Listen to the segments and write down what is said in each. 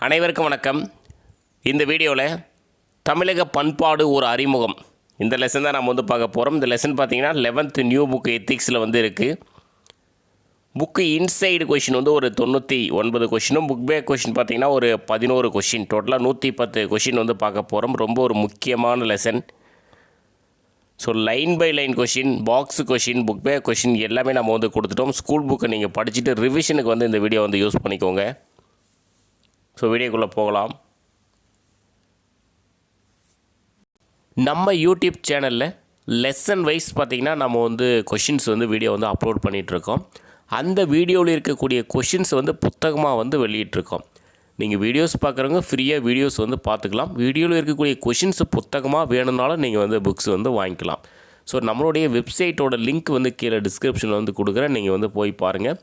அனைவருக்கும் வணக்கம். இந்த வீடியோவில் தமிழக பண்பாடு ஒரு அறிமுகம் இந்த லெசன் தான் நம்ம பார்க்க போகிறோம். இந்த லெசன் பார்த்திங்கன்னா 11th நியூ புக் எத்திக்ஸில் இருக்குது. புக்கு இன்சைடு கொஷின் ஒரு 99 கொஷினும், புக் பேக் கொஷின் பார்த்திங்கன்னா ஒரு 11 கொஷின், டோட்டலாக 110 கொஷின் பார்க்க போகிறோம். ரொம்ப ஒரு முக்கியமான lesson. So line by line question, box question, book back question எல்லாமே நம்ம கொடுத்துட்டோம். ஸ்கூல் புக்கை நீங்கள் படிச்சுட்டு ரிவிஷனுக்கு இந்த வீடியோ யூஸ் பண்ணிக்கோங்க. ஸோ வீடியோக்குள்ளே போகலாம். நம்ம யூடியூப் சேனலில் லெசன் வைஸ் பார்த்திங்கன்னா நம்ம கொஷின்ஸ் வீடியோ அப்லோட் பண்ணிகிட்ருக்கோம். அந்த வீடியோவில் இருக்கக்கூடிய கொஷின்ஸ் புத்தகமாக வெளியிட்ருக்கோம். நீங்கள் வீடியோஸ் பார்க்குறவங்க ஃப்ரீயாக வீடியோஸ் பார்த்துக்கலாம். வீடியோவில் இருக்கக்கூடிய கொஷின்ஸ் புத்தகமாக வேணும்னாலும் நீங்கள் புக்ஸ் வாங்கிக்கலாம். ஸோ நம்மளுடைய வெப்சைட்டோட லிங்க் கீழே டிஸ்கிரிப்ஷனில் கொடுக்குறேன். நீங்கள் போய் பாருங்கள்.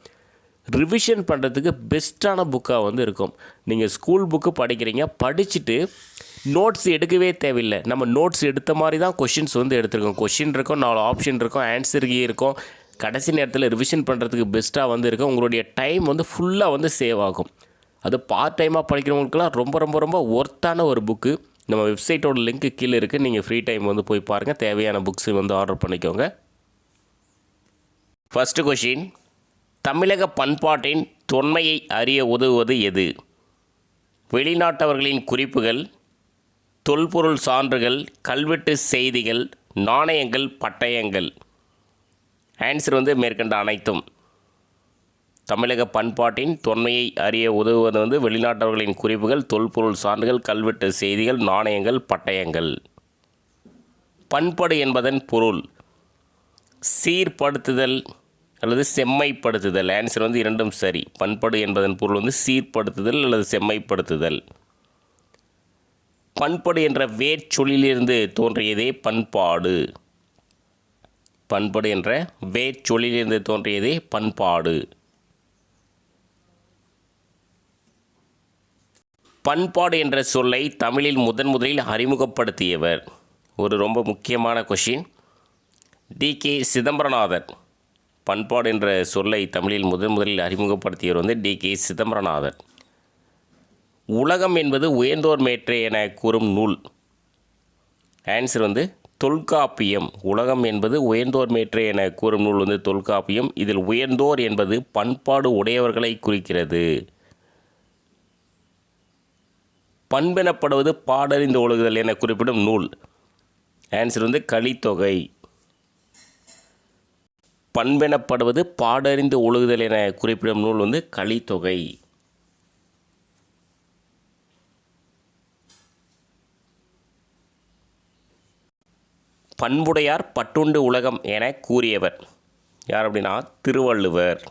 ரிவிஷன் பண்ணுறதுக்கு பெஸ்ட்டான புக்காக இருக்கும். நீங்கள் ஸ்கூல் புக்கு படிக்கிறீங்க, படிச்சுட்டு நோட்ஸ் எடுக்கவே தேவையில்லை. நம்ம நோட்ஸ் எடுத்த மாதிரி தான் கொஷின்ஸ் எடுத்துருக்கோம். கொஷின் இருக்கும், 4 ஆப்ஷன் இருக்கும், ஆன்சருக்கு இருக்கும். கடைசி நேரத்தில் ரிவிஷன் பண்ணுறதுக்கு பெஸ்ட்டாக இருக்கும். உங்களுடைய டைம் ஃபுல்லாக சேவ் ஆகும். அது பார்ட் டைமாக படிக்கிறவங்களுக்குலாம் ரொம்ப ரொம்ப ரொம்ப ஒர்த்தான ஒரு புக்கு. நம்ம வெப்சைட்டோட லிங்க்கு கீழே இருக்குது. நீங்கள் ஃப்ரீ டைம் போய் பாருங்கள். தேவையான புக்ஸ் ஆர்டர் பண்ணிக்கோங்க. ஃபஸ்ட்டு கொஷின், தமிழக பண்பாட்டின் தொன்மையை அறிய உதவுவது எது? வெளிநாட்டவர்களின் குறிப்புகள், தொல்பொருள் சான்றுகள், கல்வெட்டு செய்திகள், நாணயங்கள், பட்டயங்கள். ஆன்சர் மேற்கண்ட அனைத்தும். தமிழக பண்பாட்டின் தொன்மையை அறிய உதவுவது வெளிநாட்டவர்களின் குறிப்புகள், தொல்பொருள் சான்றுகள், கல்வெட்டு செய்திகள், நாணயங்கள், பட்டயங்கள். பண்பாடு என்பதன் பொருள் சீர்படுத்துதல் அல்லது செம்மைப்படுத்துதல். ஆன்சர் இரண்டும் சரி. பண்பாடு என்பதன் பொருள் சீர்படுத்துதல் அல்லது செம்மைப்படுத்துதல். பண்பாடு என்ற வேர்ச்சொல்லிலிருந்து தோன்றியதே பண்பாடு. பண்பாடு என்ற வேர்ச்சொல்லிலிருந்து தோன்றியதே பண்பாடு. பண்பாடு என்ற சொல்லை தமிழில் முதலில் அறிமுகப்படுத்தியவர்? ஒரு ரொம்ப முக்கியமான கொஷின். டி.கே. சிதம்பரநாதர். பண்பாடு என்ற சொல்லை தமிழில் முதலில் அறிமுகப்படுத்தியவர் டி.கே. சிதம்பரநாதர். உலகம் என்பது உயர்ந்தோர் மேற்றே என கூறும் நூல். ஆன்சர் தொல்காப்பியம். உலகம் என்பது உயர்ந்தோர் மேற்றே என கூறும் நூல் தொல்காப்பியம். இதில் உயர்ந்தோர் என்பது பண்பாடு உடையவர்களை குறிக்கிறது. பண்பெனப்படுவது பாடறிந்து ஒழுகுதல் என குறிப்பிடும் நூல். ஆன்சர் கலித்தொகை. பண்பெனப்படுவது பாடறிந்து ஒழுகுதல் என குறிப்பிடும் நூல் கலித்தொகை. பண்புடையார் பட்டுண்டு உலகம் என கூறியவர் யார் அப்படின்னா திருவள்ளுவர்.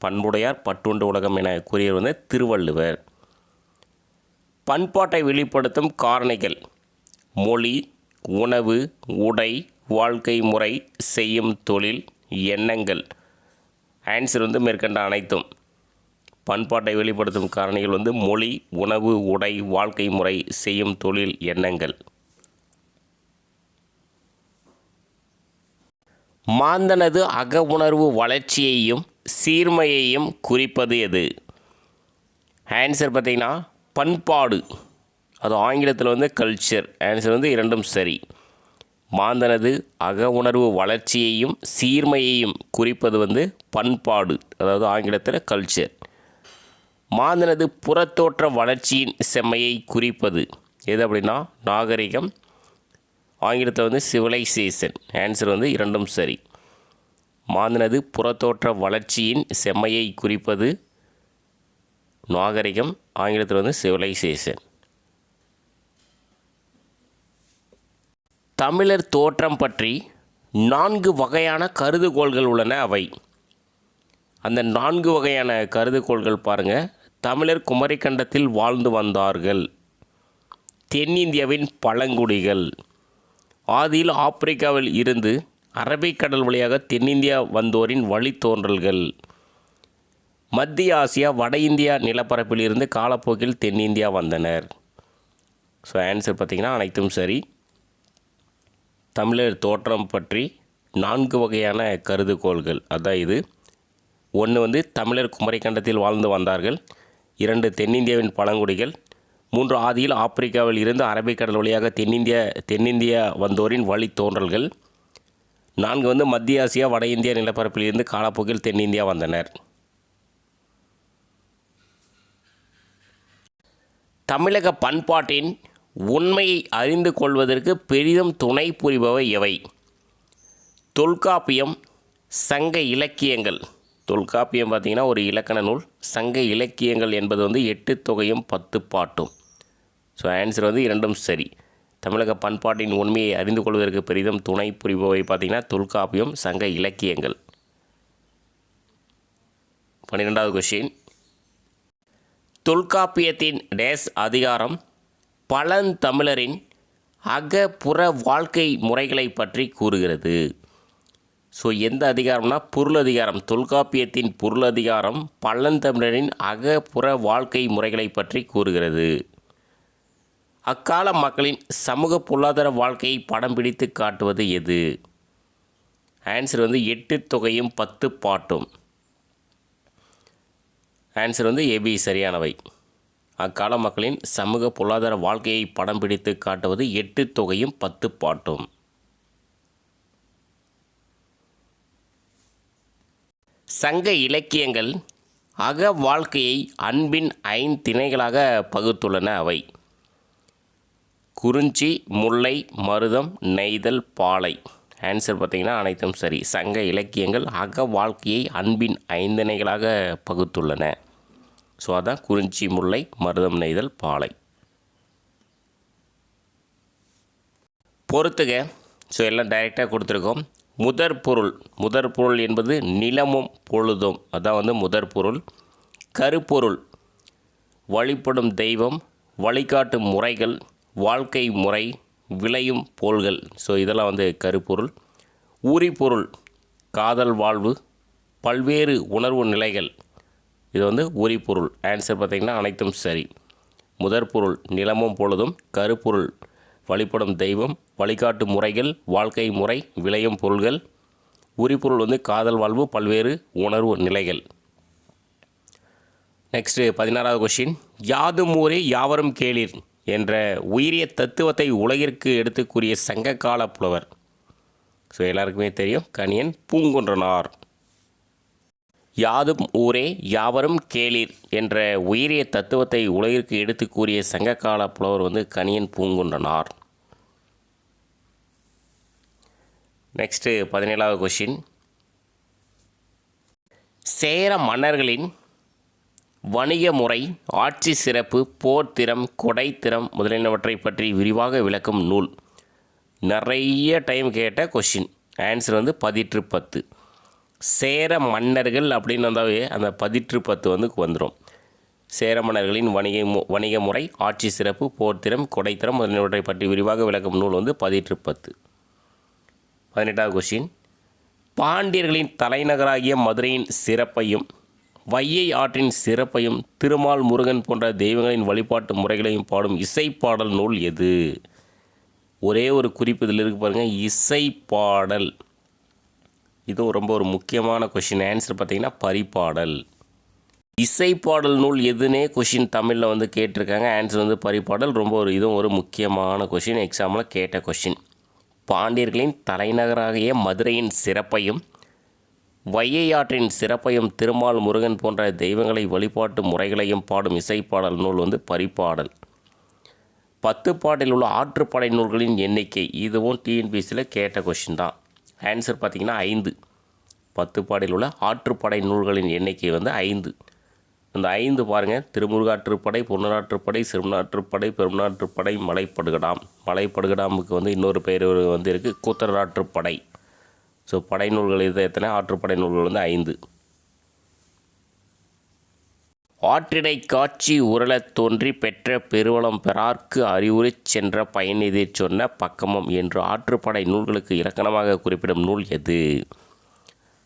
பண்புடையார் பட்டுண்டு உலகம் என கூறியவர் திருவள்ளுவர். பண்பாட்டை வெளிப்படுத்தும் காரணிகள் மொழி, உணவு, உடை, வாழ்க்கை முறை, செய்யும் தொழில், எண்ணங்கள். ஆன்சர் மேற்கண்ட அனைத்தும். பண்பாட்டை வெளிப்படுத்தும் காரணிகள் மொழி, உணவு, உடை, வாழ்க்கை முறை, செய்யும் தொழில், எண்ணங்கள். மாந்தனது அக உணர்வு வளர்ச்சியையும் சீர்மையையும் குறிப்பது எது? ஆன்சர் பார்த்திங்கன்னா பண்பாடு. அது ஆங்கிலத்தில் கல்ச்சர். ஆன்சர் இரண்டும் சரி. மாந்தனது அக உணர்வு வளர்ச்சியையும் சீர்மையையும் குறிப்பது பண்பாடு, அதாவது ஆங்கிலத்தில் கல்ச்சர். மாந்தனது புறத்தோற்ற வளர்ச்சியின் செம்மையை குறிப்பது எது அப்படின்னா நாகரிகம். ஆங்கிலத்தில் சிவிலைசேஷன். ஆன்சர் இரண்டும் சரி. மாந்தனது புறத்தோற்ற வளர்ச்சியின் செம்மையை குறிப்பது நாகரிகம். ஆங்கிலத்தில் சிவிலைசேஷன். தமிழர் தோற்றம் பற்றி 4 வகையான கருதுகோள்கள் உள்ளன. அவை அந்த 4 வகையான கருதுகோள்கள் பாருங்கள். தமிழர் குமரிக்கண்டத்தில் வாழ்ந்து வந்தார்கள். தென்னிந்தியாவின் பழங்குடிகள். ஆதியில் ஆப்பிரிக்காவில் இருந்து அரபிக்கடல் வழியாக தென்னிந்தியா வந்தோரின் வழித்தோன்றல்கள். மத்திய ஆசியா, வட இந்தியா நிலப்பரப்பில் இருந்து காலப்போக்கில் தென்னிந்தியா வந்தனர். ஸோ ஆன்சர் பார்த்திங்கன்னா அனைத்தும் சரி. தமிழர் தோற்றம் பற்றி 4 வகையான கருதுகோள்கள். அதான் இது. ஒன்று தமிழர் குமரிக்கண்டத்தில் வாழ்ந்து வந்தார்கள். 2 தென்னிந்தியாவின் பழங்குடிகள். 3 ஆதியில் ஆப்பிரிக்காவில் இருந்து அரபிக்கடல் வழியாக தென்னிந்தியா வந்தோரின் வழித்தோன்றல்கள். 4 மத்திய ஆசியா வட இந்தியா நிலப்பரப்பில் இருந்து காலப்போக்கில் தென்னிந்தியா வந்தனர். தமிழக பண்பாட்டின் உண்மையை அறிந்து கொள்வதற்கு பெரிதும் துணை புரிபவை எவை? தொல்காப்பியம், சங்க இலக்கியங்கள். தொல்காப்பியம் பார்த்திங்கன்னா ஒரு இலக்கண நூல். சங்க இலக்கியங்கள் என்பது 8 தொகையும் 10 பாட்டும். ஸோ ஆன்சர் இரண்டும் சரி. தமிழக பண்பாட்டின் உண்மையை அறிந்து கொள்வதற்கு பெரிதும் துணை புரிபவை பார்த்திங்கன்னா தொல்காப்பியம், சங்க இலக்கியங்கள். 12வது கொஷின். தொல்காப்பியத்தின் டேஸ் அதிகாரம் பழந்தமிழரின் அகப்புற வாழ்க்கை முறைகளை பற்றி கூறுகிறது. ஸோ எந்த அதிகாரம்னா பொருளதிகாரம். தொல்காப்பியத்தின் பொருளதிகாரம் பழந்தமிழரின் அகப்புற வாழ்க்கை முறைகளை பற்றி கூறுகிறது. அக்கால மக்களின் சமூக பொருளாதார வாழ்க்கையை படம் பிடித்து காட்டுவது எது? ஆன்சர் 8 தொகையும் 10 பாட்டும். ஆன்சர் ஏபி சரியானவை. அக்கால மக்களின் சமூக பொருளாதார வாழ்க்கையை படம் பிடித்து காட்டுவது 8 தொகையும் 10 பாட்டும். சங்க இலக்கியங்கள் அக வாழ்க்கையை அன்பின் 5 திணைகளாக பகுத்துள்ளன. அவை குறிஞ்சி, முல்லை, மருதம், நெய்தல், பாலை. ஆன்சர் பார்த்திங்கன்னா அனைத்தும் சரி. சங்க இலக்கியங்கள் அக வாழ்க்கையை அன்பின் 5 திணைகளாக பகுத்துள்ளன. ஸோ அதான் குறிஞ்சி, முல்லை, மருதம், நெய்தல், பாலை. பொறுத்துக. ஸோ எல்லாம் டைரெக்டாக கொடுத்துருக்கோம். முதற் பொருள் என்பது நிலமும் பொழுதும். அதான் முதற் பொருள். கருப்பொருள் வழிபடும் தெய்வம், வழிகாட்டும் முறைகள், வாழ்க்கை முறை, விளையும் போல்கள். ஸோ இதெல்லாம் கருப்பொருள். ஊரிப்பொருள் காதல் வாழ்வு, பல்வேறு உணர்வு நிலைகள். இது ஊரிப்பொருள். ஆன்சர் பார்த்திங்கன்னா அனைத்தும் சரி. முதற் பொருள் நிலமும் பொழுதும், கருப்பொருள் வழிபடும் தெய்வம், வழிகாட்டும் முறைகள், வாழ்க்கை முறை, விளையும் பொருள்கள். ஊரிப்பொருள் காதல் வாழ்வு, பல்வேறு உணர்வு நிலைகள். நெக்ஸ்ட்டு 16வது கொஷின். யாதும் ஊரே யாவரும் கேளீர் என்ற உயரிய தத்துவத்தை உலகிற்கு எடுத்து கூறிய சங்ககால புலவர். ஸோ எல்லாருக்குமே தெரியும், கணியன் பூங்குன்றனார். யாதும் ஊரே யாவரும் கேளீர் என்ற உயரிய தத்துவத்தை உலகிற்கு எடுத்து கூறிய சங்ககால புலவர் கணியன் பூங்குன்றனார். நெக்ஸ்ட்டு 17வது கொஷின். சேர மன்னர்களின் வணிக முறை, ஆட்சி சிறப்பு, போர்த்திறம், கொடைத்திறம் முதலியனவற்றை பற்றி விரிவாக விளக்கும் நூல். நிறைய டைம் கேட்ட கொஷின். ஆன்சர் 10 சேர மன்னர்கள் அப்படின்னு வந்தாவே அந்த 10 வந்துடும். சேர மன்னர்களின் வணிக முறை, ஆட்சி சிறப்பு, போர்த்திறம், கொடைத்திறம் முதலியவற்றை பற்றி விரிவாக விளக்கும் நூல் 10. 18வது கொஷின். பாண்டியர்களின் தலைநகராகிய மதுரையின் சிறப்பையும், வையை ஆற்றின் சிறப்பையும், திருமால், முருகன் போன்ற தெய்வங்களின் வழிபாட்டு முறைகளையும் பாடும் இசைப்பாடல் நூல் எது? ஒரே ஒரு குறிப்பு இதில் இருக்கு பாருங்கள், இசைப்பாடல். இதுவும் ரொம்ப ஒரு முக்கியமான கொஷின். ஆன்சர் பார்த்திங்கன்னா பரிபாடல். இசைப்பாடல் நூல் எதுனே கொஷின் தமிழில் கேட்டிருக்காங்க. ஆன்சர் பரிபாடல். இதுவும் ஒரு முக்கியமான கொஷின், எக்ஸாமில் கேட்ட கொஷின். பாண்டியர்களின் தலைநகராகிய மதுரையின் சிறப்பையும், வையை ஆற்றின் சிறப்பையும், திருமால், முருகன் போன்ற தெய்வங்களை வழிபாட்டு முறைகளையும் பாடும் இசைப்பாடல் நூல் பரிபாடல். 10 பாட்டில் உள்ள ஆற்றுப்படை நூல்களின் எண்ணிக்கை. இதுவும் டிஎன்பிசியில் கேட்ட கொஷின் தான். ஆன்சர் பார்த்திங்கன்னா 5. 10 பாட்டில் உள்ள ஆற்றுப்படை நூல்களின் எண்ணிக்கை 5. அந்த 5 பாருங்கள்: திருமுருகாற்றுப்படை, பொன்னராற்றுப்படை, சிறுவனாற்றுப்படை, பெருமனாற்றுப்படை, மலைப்படுகடாம். மலைப்படுகடாமுக்கு இன்னொரு பெயர் இருக்குது, கூத்தராற்றுப்படை. ஸோ படை நூல்கள் எத்தனை? ஆற்றுப்படை நூல்கள் 5. ஆற்றிடை காட்சி உருளத் தோன்றி பெற்ற பெருவளம் பெறார்க்கு அறிவுரைச் சென்ற பயனிதிர் சொன்ன பக்கமும் என்று ஆற்றுப்படை நூல்களுக்கு இலக்கணமாக குறிப்பிடும் நூல் எது?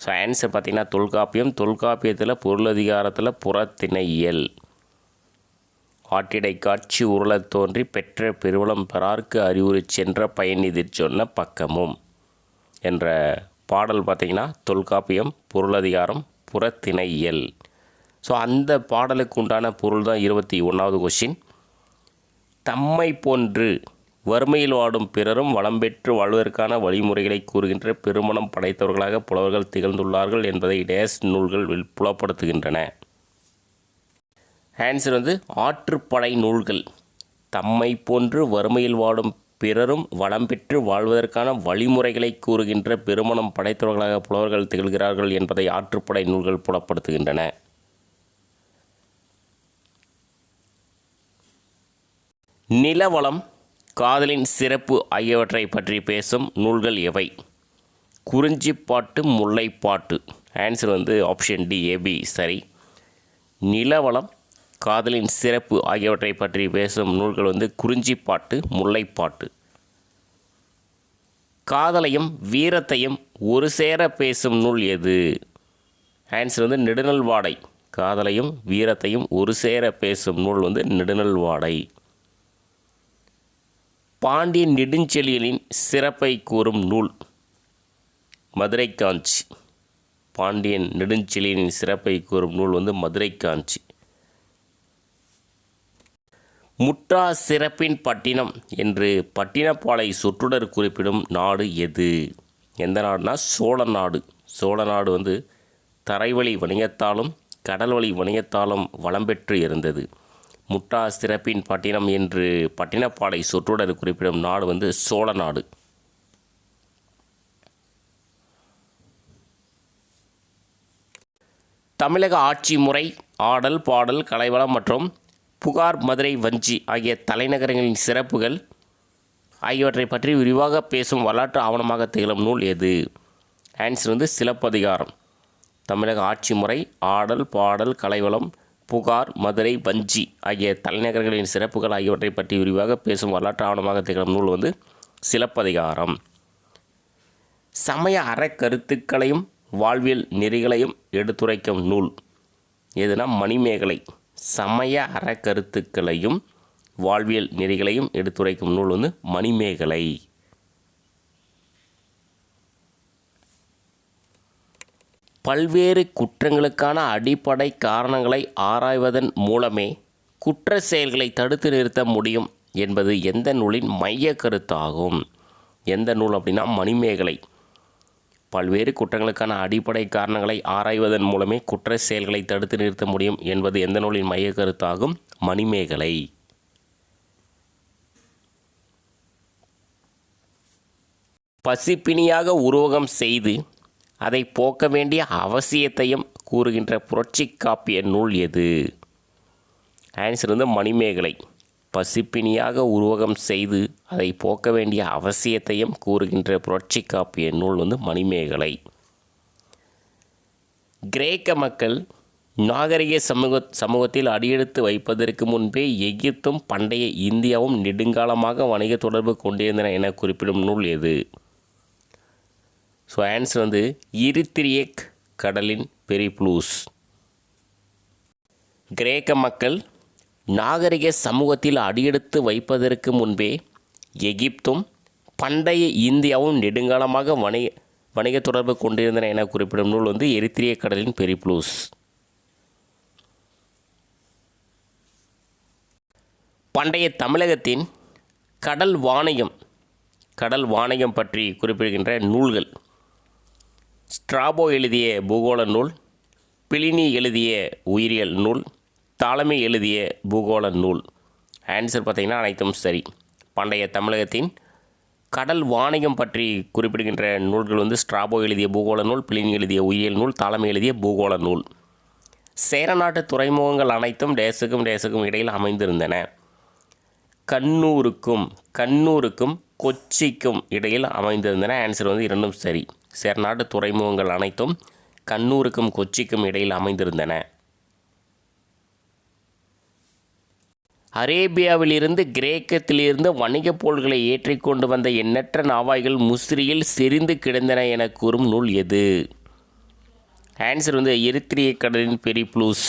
ஸோ ஆன்சர் பார்த்திங்கன்னா தொல்காப்பியம். தொல்காப்பியத்தில் பொருளதிகாரத்தில் புறத்திணையியல். ஆற்றிடை காட்சி உருளத் தோன்றி பெற்ற பெருவளம் பெறார்க்கு அறிவுரைச் சென்ற பயனிதிர் சொன்ன பக்கமும் என்ற பாடல் பார்த்திங்கன்னா தொல்காப்பியம், பொருளதிகாரம், புறத்திணையியல். ஸோ அந்த பாடலுக்கு உண்டான பொருள் தான் 21வது கொஷின். தம்மை போன்று வறுமையில் வாடும் பிறரும் வளம் பெற்று வாழ்வதற்கான வழிமுறைகளை கூறுகின்ற பெருமனம் படைத்தவர்களாக புலவர்கள் திகழ்ந்துள்ளார்கள் என்பதை டேஸ் நூல்கள் புலப்படுத்துகின்றன. ஆன்சர் ஆற்றுப்படை நூல்கள். தம்மை போன்று வறுமையில் வாடும் பிறரும் வளம் பெற்று வாழ்வதற்கான வழிமுறைகளை கூறுகின்ற பெருமனம் படைத்தவர்களாக புலவர்கள் திகழ்கிறார்கள் என்பதை ஆற்றுப்படை நூல்கள் புலப்படுத்துகின்றன. நிலவளம், காதலின் சிறப்பு ஆகியவற்றை பற்றி பேசும் நூல்கள் எவை? Kurinjippattu, Mullaippattu. Answer option D, A B சரி. நிலவளம், காதலின் சிறப்பு ஆகியவற்றை பற்றி பேசும் நூல்கள் குறிஞ்சிப்பாட்டு, முல்லைப்பாட்டு. காதலையும் வீரத்தையும் ஒரு சேர பேசும் நூல் எது? ஆன்சர் நெடுநல்வாடை. காதலையும் வீரத்தையும் ஒரு சேர பேசும் நூல் நெடுநல்வாடை. பாண்டியன் நெடுஞ்செழியனின் சிறப்பை கூறும் நூல் மதுரைக்காஞ்சி. பாண்டியன் நெடுஞ்செழியனின் சிறப்பை கூறும் நூல் மதுரைக்காஞ்சி. முற்றா சிறப்பின் பட்டினம் என்று பட்டினப்பாலை சொற்றொடர் குறிப்பிடும் நாடு எது? எந்த நாடுனா சோழ நாடு. சோழ நாடு தரைவழி வணிகத்தாலும் கடல்வழி வணிகத்தாலும் வளம் பெற்று இருந்தது. முற்றா சிறப்பின் பட்டினம் என்று பட்டினப்பாலை சொற்றொடர் குறிப்பிடும் நாடு சோழ நாடு. தமிழக ஆட்சி முறை, ஆடல், பாடல், கலைவளம் மற்றும் புகார், மதுரை, வஞ்சி ஆகிய தலைநகரங்களின் சிறப்புகள் ஆகியவற்றை பற்றி விரிவாக பேசும் வரலாற்று ஆவணமாக திகழும் நூல் எது? ஆன்சர் சிலப்பதிகாரம். தமிழக ஆட்சி முறை, ஆடல், பாடல், கலைவளம், புகார், மதுரை, வஞ்சி ஆகிய தலைநகரங்களின் சிறப்புகள் ஆகியவற்றை பற்றி விரிவாக பேசும் வரலாற்று ஆவணமாக திகழும் நூல் சிலப்பதிகாரம். சமய அறக்கருத்துக்களையும் வாழ்வியல் நெறிகளையும் எடுத்துரைக்கும் நூல் எதுனா மணிமேகலை. சமய அறக்கருத்துக்களையும் வாழ்வியல் நெறிகளையும் எடுத்துரைக்கும் நூல் மணிமேகலை. பல்வேறு குற்றங்களுக்கான அடிப்படை காரணங்களை ஆராய்வதன் மூலமே குற்ற செயல்களை தடுத்து நிறுத்த முடியும் என்பது எந்த நூலின் மைய கருத்தாகும்? எந்த நூல் அப்படின்னா மணிமேகலை. பல்வேறு குற்றங்களுக்கான அடிப்படை காரணங்களை ஆராய்வதன் மூலமே குற்ற செயல்களை தடுத்து நிறுத்த முடியும் என்பது எந்த நூலின் மைய கருத்தாகும்? மணிமேகலை. பசிப்பிணியாக உருவகம் செய்து அதை போக்க வேண்டிய அவசியத்தையும் கூறுகின்ற புரட்சி காப்பிய நூல் எது? ஆன்சர் மணிமேகலை. பசிப்பிணியாக உருவகம் செய்து அதை போக்க வேண்டிய அவசியத்தையும் கூறுகின்ற புரட்சி காப்பிய நூல் மணிமேகலை. கிரேக்க மக்கள் நாகரிக சமூகத்தில் அடியெடுத்து வைப்பதற்கு முன்பே எகிப்தும் பண்டைய இந்தியாவும் நெடுங்காலமாக வணிக தொடர்பு கொண்டிருந்தன என குறிப்பிடும் நூல் எது? ஸோ ஆன்சர் எரித்திரியேக் கடலின் பெரிப்ளூஸ். கிரேக்க மக்கள் நாகரிக சமூகத்தில் அடியெடுத்து வைப்பதற்கு முன்பே எகிப்தும் பண்டைய இந்தியாவும் நெடுங்காலமாக வணிக தொடர்பு கொண்டிருந்தன என குறிப்பிடும் நூல் எரித்திரியேக் கடலின் பெரிப்ளூஸ். பண்டைய தமிழகத்தின் கடல் வாணிகம் பற்றி குறிப்பிடுகின்ற நூல்கள் ஸ்ட்ராபோ எழுதிய பூகோள நூல், பிளினி எழுதிய உயிரியல் நூல், தாலமி எழுதிய பூகோள நூல். ஆன்சர் பார்த்திங்கன்னா அனைத்தும் சரி. பண்டைய தமிழகத்தின் கடல் வாணிகம் பற்றி குறிப்பிடுகின்ற நூல்கள் ஸ்ட்ராபோ எழுதிய பூகோள நூல், பிளினி எழுதிய உயிரியல் நூல், தாலமி எழுதிய பூகோள நூல். சேரநாட்டு துறைமுகங்கள் அனைத்தும் டேஸுக்கும் இடையில் அமைந்திருந்தன. கண்ணூருக்கும் கொச்சிக்கும் இடையில் அமைந்திருந்தன. ஆன்சர் இரண்டும் சரி. சேரநாட்டு துறைமுகங்கள் அனைத்தும் கண்ணூருக்கும் கொச்சிக்கும் இடையில் அமைந்திருந்தன. அரேபியாவிலிருந்து கிரேக்கத்திலிருந்து வணிகப் பொருள்களை ஏற்றிக்கொண்டு வந்த எண்ணற்ற நாவாய்கள் முசிறியில் செறிந்து கிடந்தன என கூறும் நூல் எது? ஆன்சர் எரித்திரியேக் கடலின் பெரிப்ளூஸ்.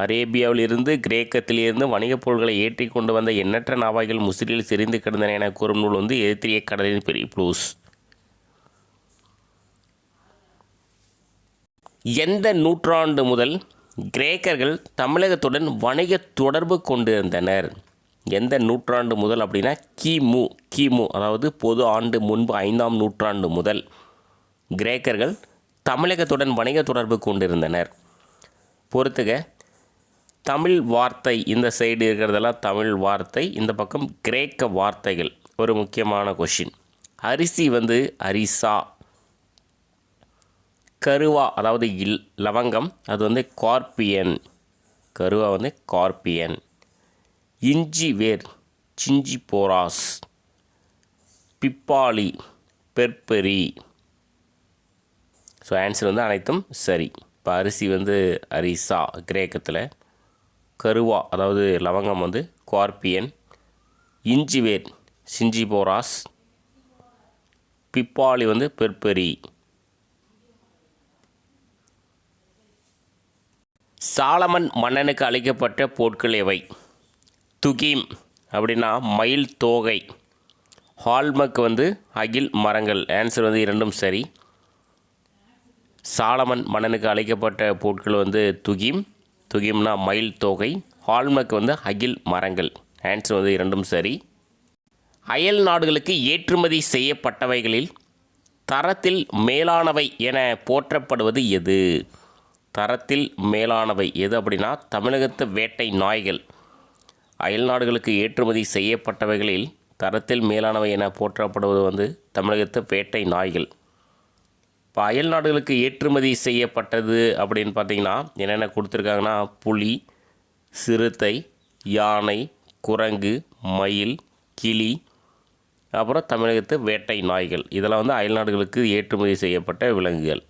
அரேபியாவிலிருந்து கிரேக்கத்திலிருந்து வணிகப் பொருள்களை ஏற்றிக்கொண்டு வந்த எண்ணற்ற நாவாய்கள் முசிறியில் செறிந்து கிடந்தன என கூறும் நூல் எரித்திரியேக் கடலின் பெரிப்ளூஸ். எந்த நூற்றாண்டு முதல் கிரேக்கர்கள் தமிழகத்துடன் வணிக தொடர்பு கொண்டிருந்தனர். எந்த நூற்றாண்டு முதல் அப்படின்னா கிமு அதாவது பொது ஆண்டு முன்பு 5ஆம் நூற்றாண்டு முதல் கிரேக்கர்கள் தமிழகத்துடன் வணிக தொடர்பு கொண்டிருந்தனர். பொறுத்துக, தமிழ் வார்த்தை இந்த சைடு இருக்கிறதெல்லாம் தமிழ் வார்த்தை, இந்த பக்கம் கிரேக்க வார்த்தைகள். ஒரு முக்கியமான கொஷின். அரிசி அரிசா, கருவா அதாவது லவங்கம் அது கார்பியன், கருவா கார்பியன். இஞ்சி வேர் சிஞ்சிபோராஸ், பிப்பாளி பெர்பெரி. ஸோ ஆன்சர் அனைத்தும் சரி. இப்போ அரிசி அரிசா கிரேக்கத்தில், கருவா அதாவது லவங்கம் கார்பியன், இஞ்சி வேர் சிஞ்சிபோராஸ், பிப்பாளி பெர்பெரி. சாலமன் மன்னனுக்கு அளிக்கப்பட்ட பொருட்கள் எவை? துகீம் அப்படின்னா மயில் தோகை, ஹால்மக் அகில் மரங்கள். ஆன்சர் இரண்டும் சரி. சாலமன் மன்னனுக்கு அளிக்கப்பட்ட பொருட்கள் துகீம்னா மயில் தோகை, ஹால்மக் அகில் மரங்கள். ஆன்சர் இரண்டும் சரி. அயல் நாடுகளுக்கு ஏற்றுமதி செய்யப்பட்டவைகளில் தரத்தில் மேலானவை என போற்றப்படுவது எது? தரத்தில் மேலானவை எது அப்படின்னா தமிழகத்து வேட்டை நாய்கள். அயல் நாடுகளுக்கு ஏற்றுமதி செய்யப்பட்டவைகளில் தரத்தில் மேலானவை என போற்றப்படுவது தமிழகத்து வேட்டை நாய்கள். இப்போ அயல் நாடுகளுக்கு ஏற்றுமதி செய்யப்பட்டது அப்படின்னு பார்த்தீங்கன்னா என்னென்ன கொடுத்துருக்காங்கன்னா புலி, சிறுத்தை, யானை, குரங்கு, மயில், கிளி, அப்புறம் தமிழகத்து வேட்டை நாய்கள். இதெல்லாம் அயல் நாடுகளுக்கு ஏற்றுமதி செய்யப்பட்ட விலங்குகள்.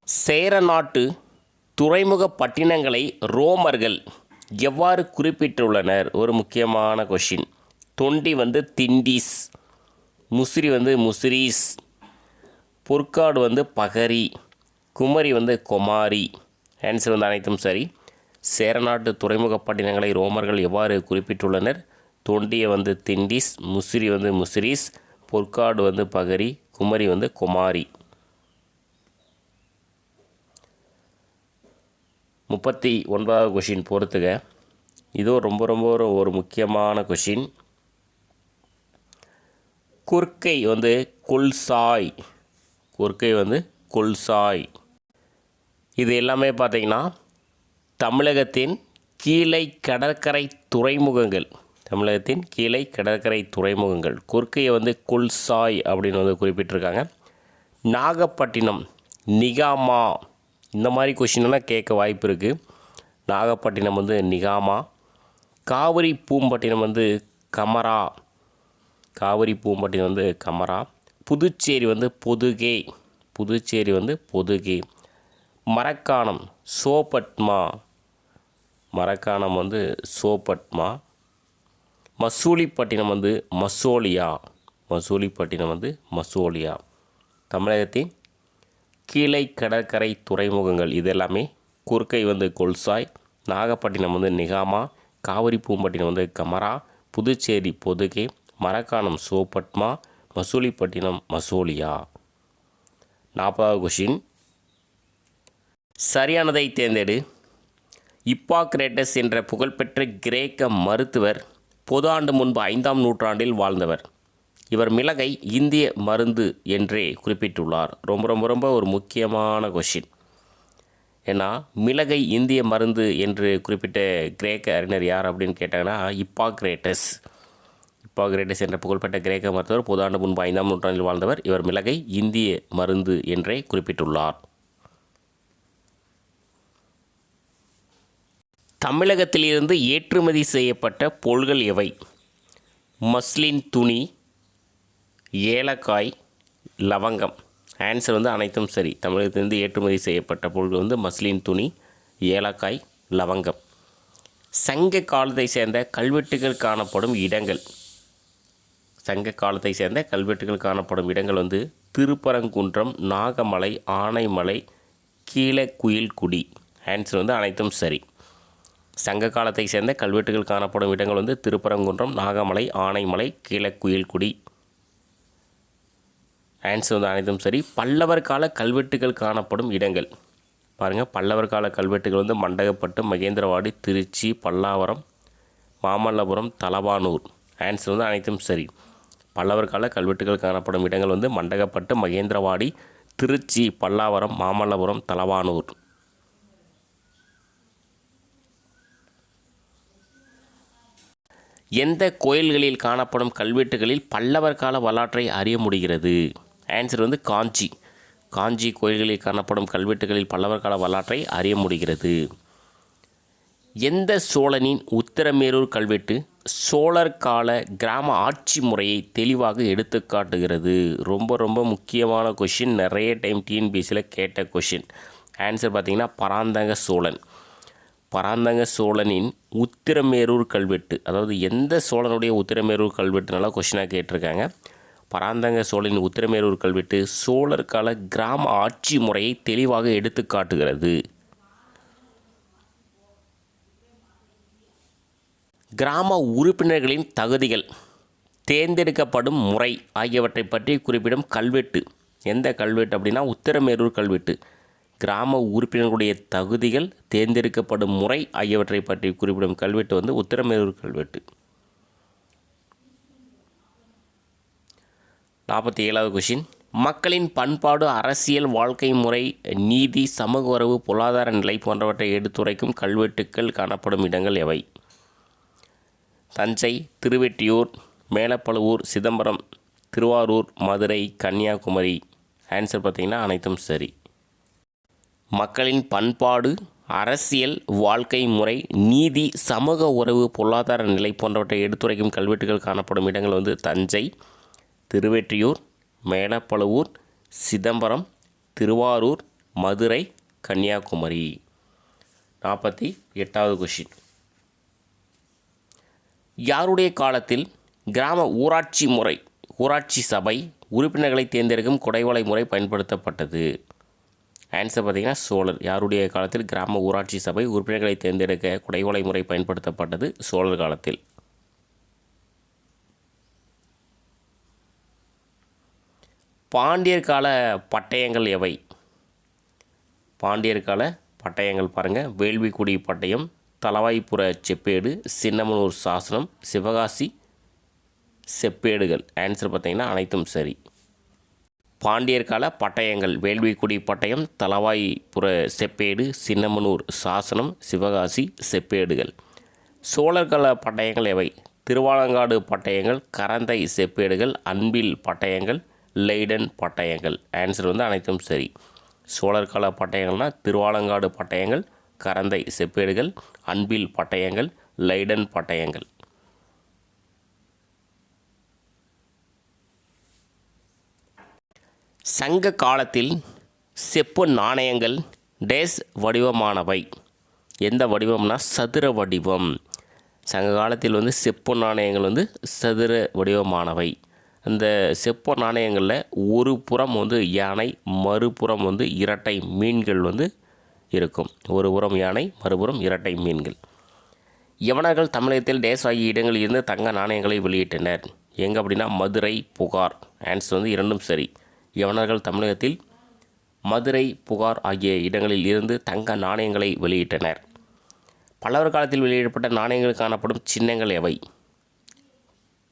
சேர நாட்டு துறைமுக பட்டினங்களை ரோமர்கள் எவ்வாறு குறிப்பிட்டுள்ளனர்? ஒரு முக்கியமான கொஷின். தொண்டி திண்டீஸ், முசிறி முசிறீஸ், பொற்காடு பகரி, குமரி கொமாரி. ஆன்சர் அனைத்தும் சரி. சேரநாட்டு துறைமுக பட்டினங்களை ரோமர்கள் எவ்வாறு குறிப்பிட்டுள்ளனர்? தொண்டியை திண்டீஸ், முசிறி முசிறீஸ், பொற்காடு பகரி, குமரி கொமாரி. 39வது கொஷின் பொறுத்துக. இதோ ரொம்ப ரொம்ப ஒரு முக்கியமான கொஷின். குர்க்கை Kolchoi, குர்க்கை Kolchoi. இது எல்லாமே பார்த்திங்கன்னா தமிழகத்தின் கீழை கடற்கரை துறைமுகங்கள். தமிழகத்தின் கீழை கடற்கரை துறைமுகங்கள். குர்க்கையை கொல்சாய் அப்படின்னு குறிப்பிட்டிருக்காங்க. நாகப்பட்டினம் நிகாமா, இந்த மாதிரி கொஷினெல்லாம் கேட்க வாய்ப்பு இருக்குது. நாகப்பட்டினம் நிகாமா. காவிரி பூம்பட்டினம் கமரா, காவிரி பூம்பட்டினம் கமரா. புதுச்சேரி பொதுகே, புதுச்சேரி பொதுகே. மரக்காணம் சோபட்மா, மரக்காணம் சோபட்மா. மசூலிப்பட்டினம் மசோலியா, மசூலிப்பட்டினம் மசோலியா. தமிழகத்தின் கீழை கடற்கரை துறைமுகங்கள் இது எல்லாமே குர்க்கை கொல்சாய், நாகப்பட்டினம் நிகாமா, காவிரி பூம்பட்டினம் கமரா, புதுச்சேரி பொதுகே, மரக்காணம் சோபட்மா, மசூலிப்பட்டினம் மசோலியா. 40வது கொஷின். சரியானதை தேர்ந்தெடு. இப்பாக்ரேட்டஸ் என்ற புகழ்பெற்ற கிரேக்க மருத்துவர் பொது ஆண்டு முன்பு 5ஆம் நூற்றாண்டில் வாழ்ந்தவர். இவர் மிளகை இந்திய மருந்து என்றே குறிப்பிட்டுள்ளார். ரொம்ப ரொம்ப ரொம்ப ஒரு முக்கியமான கொஷின். ஏன்னா மிளகை இந்திய மருந்து என்று குறிப்பிட்ட கிரேக்க அறிஞர் யார் அப்படின்னு கேட்டாங்கன்னா இப்பாக்ரேட்டஸ். இப்பாக்ரேட்டஸ் என்ற புகழ்பெற்ற கிரேக்க மருத்துவர் பொது ஆண்டு முன்பு 5ஆம் நூற்றாண்டில் வாழ்ந்தவர். இவர் மிளகை இந்திய மருந்து என்றே குறிப்பிட்டுள்ளார். தமிழகத்திலிருந்து ஏற்றுமதி செய்யப்பட்ட பொருள்கள் எவை? மஸ்லின் துணி, ஏலக்காய், லவங்கம். ஆன்சர் அனைத்தும் சரி. தமிழகத்திலிருந்து ஏற்றுமதி செய்யப்பட்ட பொருட்கள் மஸ்லின் துணி, ஏலக்காய், லவங்கம். சங்க காலத்தை சேர்ந்த கல்வெட்டுகள் காணப்படும் இடங்கள். சங்க காலத்தை சேர்ந்த கல்வெட்டுகள் காணப்படும் இடங்கள் திருப்பரங்குன்றம், நாகமலை, ஆனைமலை, கீழக்குயில்குடி. ஆன்சர் அனைத்தும் சரி. சங்க காலத்தை சேர்ந்த கல்வெட்டுகள் காணப்படும் இடங்கள் திருப்பரங்குன்றம், நாகமலை, ஆனைமலை, கீழக்குயில்குடி. ஆன்சர் வந்து அனைத்தும் சரி. பல்லவர் கால கல்வெட்டுகள் காணப்படும் இடங்கள் பாருங்கள். பல்லவர் கால கல்வெட்டுகள் வந்து மண்டகப்பட்டு, மகேந்திரவாடி, திருச்சி, பல்லாவரம், மாமல்லபுரம், தலவானூர். ஆன்சர் வந்து அனைத்தும் சரி. பல்லவர் கால கல்வெட்டுகள் காணப்படும் இடங்கள் வந்து மண்டகப்பட்டு, மகேந்திரவாடி, திருச்சி, பல்லாவரம், மாமல்லபுரம், தலவானூர். எந்த கோயில்களில் காணப்படும் கல்வெட்டுகளில் பல்லவர் கால வரலாற்றை அறிய முடிகிறது? ஆன்சர் வந்து காஞ்சி. காஞ்சி கோயில்களில் காணப்படும் கல்வெட்டுகளில் பல்லவர் கால வரலாற்றை அறிய முடிகிறது. எந்த சோழனின் உத்திரமேரூர் கல்வெட்டு சோழர் கால கிராம ஆட்சி முறையை தெளிவாக எடுத்து காட்டுகிறது? ரொம்ப ரொம்ப முக்கியமான கொஷின், நிறைய டைம் டிஎன்பிஎஸ்சியில் கேட்ட கொஷின். ஆன்சர் பார்த்திங்கன்னா பராந்தக சோழன். பராந்தக சோழனின் உத்திரமேரூர் கல்வெட்டு, அதாவது எந்த சோழனுடைய உத்திரமேரூர் கல்வெட்டுனால கொஷினாக கேட்டிருக்காங்க. பராந்தக சோழனின் உத்திரமேரூர் கல்வெட்டு சோழர் கால கிராம ஆட்சி முறையை தெளிவாக எடுத்து காட்டுகிறது. கிராம உறுப்பினர்களின் தகுதிகள், தேர்ந்தெடுக்கப்படும் முறை ஆகியவற்றை பற்றி குறிப்பிடும் கல்வெட்டு எந்த கல்வெட்டு அப்படின்னா உத்திரமேரூர் கல்வெட்டு. கிராம உறுப்பினர்களுடைய தகுதிகள், தேர்ந்தெடுக்கப்படும் முறை ஆகியவற்றை பற்றி குறிப்பிடும் கல்வெட்டு வந்து உத்திரமேரூர் கல்வெட்டு. 47வது கொஷின். மக்களின் பண்பாடு, அரசியல், வாழ்க்கை முறை, நீதி, சமூக உறவு, பொருளாதார நிலை போன்றவற்றை எடுத்துரைக்கும் கல்வெட்டுக்கள் காணப்படும் இடங்கள் எவை? தஞ்சை, திருவெற்றியூர், மேலப்பழுவூர், சிதம்பரம், திருவாரூர், மதுரை, கன்னியாகுமரி. ஆன்சர் பார்த்திங்கன்னா அனைத்தும் சரி. மக்களின் பண்பாடு, அரசியல், வாழ்க்கை முறை, நீதி, சமூக உறவு, பொருளாதார நிலை போன்றவற்றை எடுத்துரைக்கும் கல்வெட்டுகள் காணப்படும் இடங்கள் வந்து தஞ்சை, திருவெற்றியூர், மேலப்பழுவூர், சிதம்பரம், திருவாரூர், மதுரை, கன்னியாகுமரி. 48வது கொஷின். யாருடைய காலத்தில் கிராம ஊராட்சி முறை, ஊராட்சி சபை உறுப்பினர்களை தேர்ந்தெடுக்கும் குடைவலை முறை பயன்படுத்தப்பட்டது? ஆன்சர் பார்த்திங்கன்னா சோழர். யாருடைய காலத்தில் கிராம ஊராட்சி சபை உறுப்பினர்களை தேர்ந்தெடுக்க குடைவலை முறை பயன்படுத்தப்பட்டது? சோழர் காலத்தில். பாண்டியர் கால பட்டயங்கள் எவை? பாண்டியர் கால பட்டயங்கள் பாருங்கள். வேள்விக்குடி பட்டயம், தலவாய்ப்புற செப்பேடு, சின்னமனூர் சாசனம், சிவகாசி செப்பேடுகள். ஆன்சர் பார்த்திங்கன்னா அனைத்தும் சரி. பாண்டியர் கால பட்டயங்கள் வேள்விக்குடி பட்டயம், தலவாய்ப்புற செப்பேடு, சின்னமனூர் சாசனம், சிவகாசி செப்பேடுகள். சோழர் கால பட்டயங்கள் எவை? திருவாலங்காடு பட்டயங்கள், கரந்தை செப்பேடுகள், அன்பில் பட்டயங்கள், லெய்டன் பட்டயங்கள். ஆன்சர் வந்து அனைத்தும் சரி. சோழர் கால பட்டயங்கள்னால் திருவாலங்காடு பட்டயங்கள், கரந்தை செப்பேடுகள், அன்பில் பட்டயங்கள், லைடன் பட்டயங்கள். சங்க காலத்தில் செப்பு நாணயங்கள் டேஸ் வடிவமானவை? எந்த வடிவம்னா சதுர வடிவம். சங்க காலத்தில் வந்து செப்பு நாணயங்கள் வந்து சதுர வடிவமானவை. அந்த செப்பு நாணயங்களில் ஒரு புறம் வந்து யானை, மறுபுறம் வந்து இரட்டை மீன்கள் வந்து இருக்கும். ஒரு புறம் யானை, மறுபுறம் இரட்டை மீன்கள். யவனர்கள் தமிழகத்தில் டேஸ் ஆகிய இடங்களில் இருந்து தங்க நாணயங்களை வெளியிட்டனர்? எங்கே அப்படின்னா மதுரை, புகார். ஆன்சர் வந்து இரண்டும் சரி. யவனர்கள் தமிழகத்தில் மதுரை, புகார் ஆகிய இடங்களில் இருந்து தங்க நாணயங்களை வெளியிட்டனர். பல்லவர் காலத்தில் வெளியிடப்பட்ட நாணயங்கள் காணப்படும் சின்னங்கள் எவை?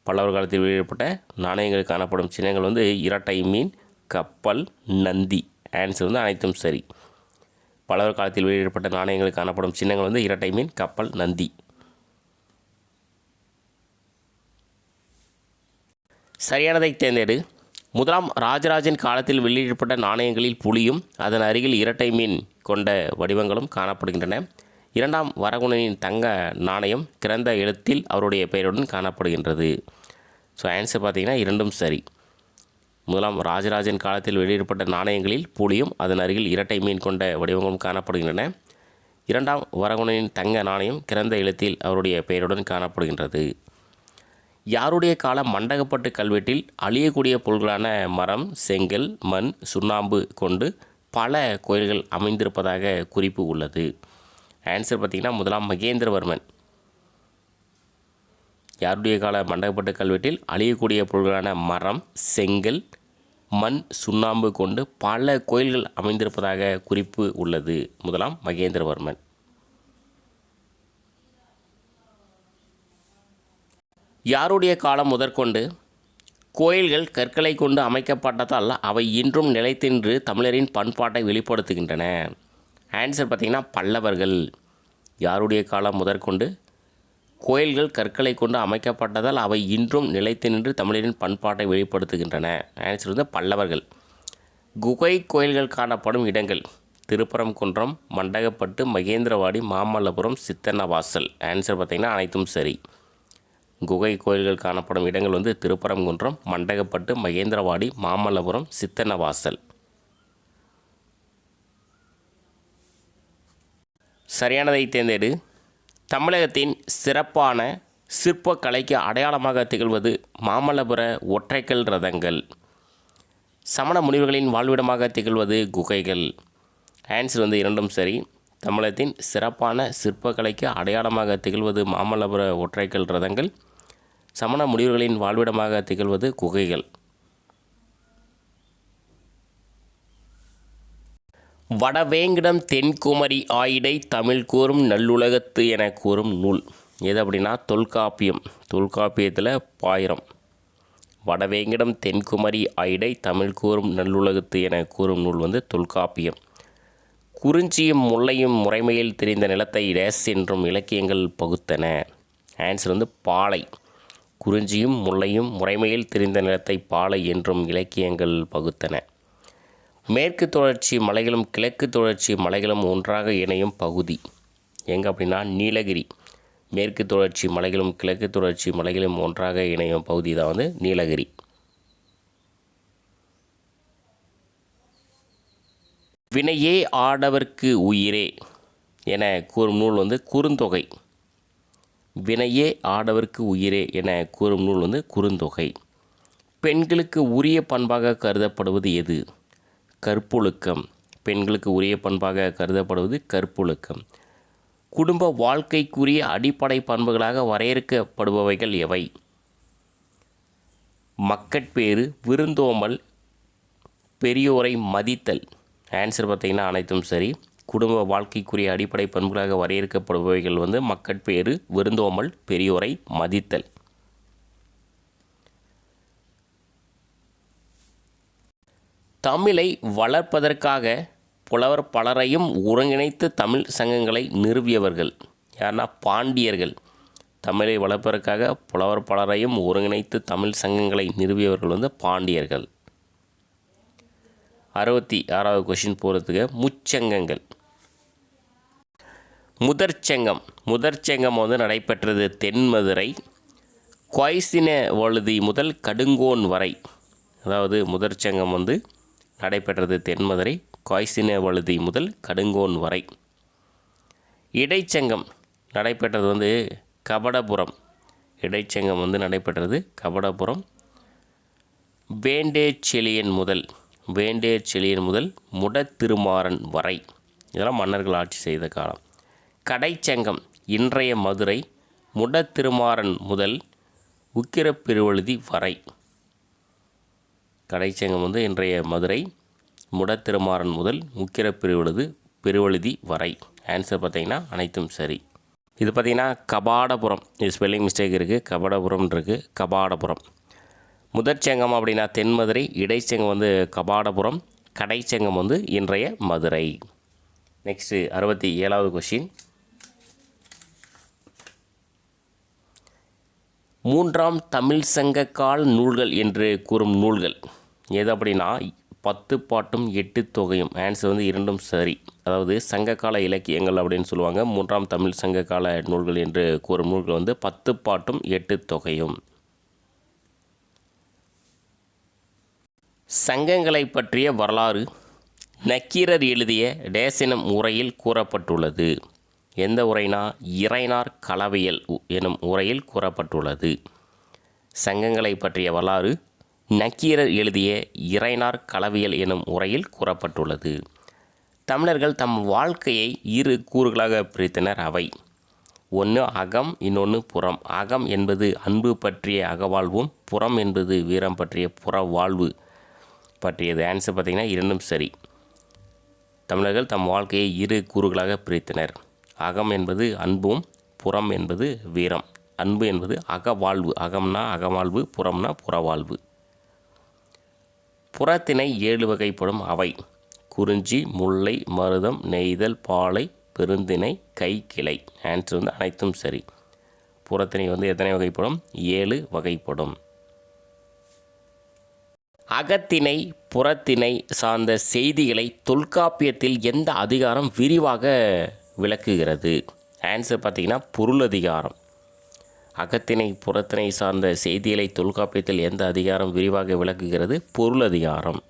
பல்லவர் காலத்தில் வெளியிடப்பட்ட நாணயங்கள் காணப்படும் சின்னங்கள் வந்து இரட்டை மீன், கப்பல், நந்தி. ஆன்சர் வந்து அனைத்தும் சரி. பல்லவர் காலத்தில் வெளியிடப்பட்ட நாணயங்கள் காணப்படும் சின்னங்கள் வந்து இரட்டை மீன், கப்பல், நந்தி. சரியானதை தேர்ந்தெடு. முதலாம் ராஜராஜன் காலத்தில் வெளியிடப்பட்ட நாணயங்களில் புலியும் அதன் அருகில் இரட்டை மீன் கொண்ட வடிவங்களும் காணப்படுகின்றன. இரண்டாம் வரகுணனின் தங்க நாணயம் கிறந்த எழுத்தில் அவருடைய பெயருடன் காணப்படுகின்றது. ஸோ ஆன்சர் பார்த்திங்கன்னா இரண்டும் சரி. முதலாம் ராஜராஜன் காலத்தில் வெளியிடப்பட்ட நாணயங்களில் புலியும் அதன் அருகில் இரட்டை மீன் கொண்ட வடிவங்களும் காணப்படுகின்றன. இரண்டாம் வரகுணனின் தங்க நாணயம் கிறந்த எழுத்தில் அவருடைய பெயருடன் காணப்படுகின்றது. யாருடைய கால மண்டகப்பட்டு கல்வெட்டில் அழியக்கூடிய பொருள்களான மரம், செங்கல், மண், சுண்ணாம்பு கொண்டு பல கோயில்கள் அமைந்திருப்பதாக குறிப்பு உள்ளது? ஆன்சர் பார்த்திங்கன்னா முதலாம் மகேந்திரவர்மன். யாருடைய கால மண்டகப்பட்டு கல்வெட்டில் அழியக்கூடிய பொருள்களான மரம், செங்கல், மண் சுண்ணாம்பு கொண்டு பல கோயில்கள் அமைந்திருப்பதாக குறிப்பு உள்ளது. முதலாம் மகேந்திரவர்மன். யாருடைய காலம் முதற்கொண்டு கோயில்கள் கற்களை கொண்டு அமைக்கப்பட்டதால் அவை இன்றும் நிலைத்தின்று தமிழரின் பண்பாட்டை வெளிப்படுத்துகின்றன? ஆன்சர் பார்த்திங்கன்னா பல்லவர்கள். யாருடைய காலம் முதற்கொண்டு கோயில்கள் கற்களை கொண்டு அமைக்கப்பட்டதால் அவை இன்றும் நிலைத்து நின்று தமிழரின் பண்பாட்டை வெளிப்படுத்துகின்றன. ஆன்சர் வந்து பல்லவர்கள். குகை கோயில்கள் காணப்படும் இடங்கள் திருப்பரங்குன்றம், மண்டகப்பட்டு, மகேந்திரவாடி, மாமல்லபுரம், சித்தன்னவாசல். ஆன்சர் பார்த்திங்கன்னா அனைத்தும் சரி. குகை கோயில்கள் காணப்படும் இடங்கள் வந்து திருப்பரங்குன்றம், மண்டகப்பட்டு, மகேந்திரவாடி, மாமல்லபுரம், சித்தன்னவாசல். சரியானதை தேர்ந்தெடு. தமிழகத்தின் சிறப்பான சிற்பக்கலைக்கு அடையாளமாக திகழ்வது மாமல்லபுர ஒற்றைக்கல் ரதங்கள். சமண முனிவர்களின் வாழ்விடமாக திகழ்வது குகைகள். ஆன்சர் வந்து இரண்டும் சரி. தமிழகத்தின் சிறப்பான சிற்பக்கலைக்கு அடையாளமாக திகழ்வது மாமல்லபுர ஒற்றைக்கல் ரதங்கள். சமண முனிவர்களின் வாழ்விடமாக திகழ்வது குகைகள். வடவேங்கிடம் தென்குமரி ஆயிடை தமிழ் கூறும் நல்லுலகத்து என கூறும் நூல் எது அப்படின்னா தொல்காப்பியம். தொல்காப்பியத்தில் பாயிரம். வடவேங்கிடம் தென்குமரி ஆயிடை தமிழ் கூறும் நல்லுலகத்து என கூறும் நூல் வந்து தொல்காப்பியம். குறிஞ்சியும் முல்லையும் முறைமையில் தெரிந்த நிலத்தை டேஸ் என்றும் இலக்கியங்கள் பகுத்தன. ஆன்சர் வந்து பாலை. குறிஞ்சியும் முல்லையும் முறைமையில் தெரிந்த நிலத்தை பாலை என்றும் இலக்கியங்கள் பகுத்தன. மேற்கு தொடர்ச்சி மலைகளும் கிழக்கு தொடர்ச்சி மலைகளும் ஒன்றாக இணையும் பகுதி எங்கே அப்படின்னா நீலகிரி. மேற்கு தொடர்ச்சி மலைகளும் கிழக்கு தொடர்ச்சி மலைகளும் ஒன்றாக இணையும் பகுதி தான் வந்து நீலகிரி. வினையே ஆடவர்க்கு உயிரே என கூறும் நூல் வந்து குறுந்தொகை. வினையே ஆடவர்க்கு உயிரே என கூறும் நூல் வந்து குறுந்தொகை. பெண்களுக்கு உரிய பண்பாக கருதப்படுவது எது? கற்பொழுக்கம். பெண்களுக்கு உரிய பண்பாக கருதப்படுவது கற்பொழுக்கம். குடும்ப வாழ்க்கைக்குரிய அடிப்படை பண்புகளாக வரையறுக்கப்படுபவைகள் எவை? மக்கட்பேறு, விருந்தோம்பல், பெரியோரை மதித்தல். ஆன்சர் பார்த்திங்கன்னா அனைத்தும் சரி. குடும்ப வாழ்க்கைக்குரிய அடிப்படை பண்புகளாக வரையறுக்கப்படுபவைகள் வந்து மக்கட்பேறு, விருந்தோம்பல், பெரியோரை மதித்தல். தமிழை வளர்ப்பதற்காக புலவர் பலரையும் ஒருங்கிணைத்து தமிழ் சங்கங்களை நிறுவியவர்கள் யாருன்னா பாண்டியர்கள். தமிழை வளர்ப்பதற்காக புலவர் பலரையும் ஒருங்கிணைத்து தமிழ் சங்கங்களை நிறுவியவர்கள் வந்து பாண்டியர்கள். 66வது கொஸ்டின் போகிறதுக்கு முச்சங்கங்கள். முதற்சங்கம் வந்து நடைபெற்றது தென்மதுரை கொய்சின வழுதி முதல் கடுங்கோன் வரை. அதாவது முதற்சங்கம் வந்து நடைபெற்றது தென்மதுரை கொய்சின வழுதி முதல் கடுங்கோன் வரை. இடைச்சங்கம் நடைபெற்றது வந்து கபடபுரம். இடைச்சங்கம் வந்து நடைபெற்றது கபடபுரம். வேண்டேச்செழியன் முதல் முடத்திருமாறன் வரை. இதெல்லாம் மன்னர்கள் ஆட்சி செய்த காலம். கடைச்சங்கம் இன்றைய மதுரை முடத்திருமாறன் முதல் உக்கிரப்பெருவழுதி வரை. கடைச்சங்கம் வந்து இன்றைய மதுரை முடத்திருமாறன் முதல் உக்கிரப்பெருவழுதி வரை. ஆன்சர் பார்த்திங்கன்னா அனைத்தும் சரி. இது பார்த்திங்கன்னா கபாடபுரம். இது ஸ்பெல்லிங் மிஸ்டேக் இருக்குது. கபடபுரம் இருக்குது. கபாடபுரம். முதற்சங்கம் அப்படின்னா தென்மதுரை. இடைச்சங்கம் வந்து கபாடபுரம். கடைச்சங்கம் வந்து இன்றைய மதுரை. Next 67வது question. மூன்றாம் தமிழ் சங்க கால நூல்கள் என்று கூறும் நூல்கள் எது அப்படின்னா 10 பாட்டும் 8 தொகையும். ஆன்சர் வந்து இரண்டும் சரி. அதாவது சங்ககால இலக்கியங்கள் அப்படின்னு சொல்லுவாங்க. மூன்றாம் தமிழ் சங்ககால நூல்கள் என்று கூறும் நூல்கள் வந்து 10 பாட்டும் 8 தொகையும். சங்கங்களை பற்றிய வரலாறு நக்கீரர் எழுதிய டேசினம் உரையில் கூறப்பட்டுள்ளது. எந்த உரைனா இறைனார் களவியல் எனும் உரையில் கூறப்பட்டுள்ளது. சங்கங்களை பற்றிய வரலாறு நக்கீரர் எழுதிய இறைனார் களவியல் எனும் உரையில் கூறப்பட்டுள்ளது. தமிழர்கள் தம் வாழ்க்கையை 2 கூறுகளாக பிரித்தனர். அவை ஒன்று அகம், இன்னொன்று புறம். அகம் என்பது அன்பு பற்றிய அகவாழ்வும், புறம் என்பது வீரம் பற்றிய புற வாழ்வு. பற்றியது. ஆன்சர் பார்த்திங்கன்னா இரண்டும் சரி. தமிழர்கள் தம் வாழ்க்கையை இரு கூறுகளாக பிரித்தனர். அகம் என்பது அன்பும், புறம் என்பது வீரம். அன்பு என்பது அகவாழ்வு, அகம்னா அகவாழ்வு, புறம்னா புறவாழ்வு. புறத்திணை 7 வகைப்படும். அவை குறிஞ்சி, முல்லை, மருதம், நெய்தல், பாலை, பெருந்திணை, கை, கிளை. ஆன்சர் வந்து அனைத்தும் சரி. புறத்திணை வந்து எத்தனை வகைப்படும்? 7 வகைப்படும். அகத்திணை புறத்திணை சார்ந்த செய்திகளை தொல்காப்பியத்தில் எந்த அதிகாரம் விரிவாக விளக்குகிறது? ஆன்சர் பார்த்திங்கன்னா பொருளதிகாரம். அகத்திணை புறத்திணை சார்ந்த செய்திகளை தொல்காப்பியத்தில் எந்த அதிகாரம் விரிவாக விளக்குகிறது? பொருளதிகாரம்.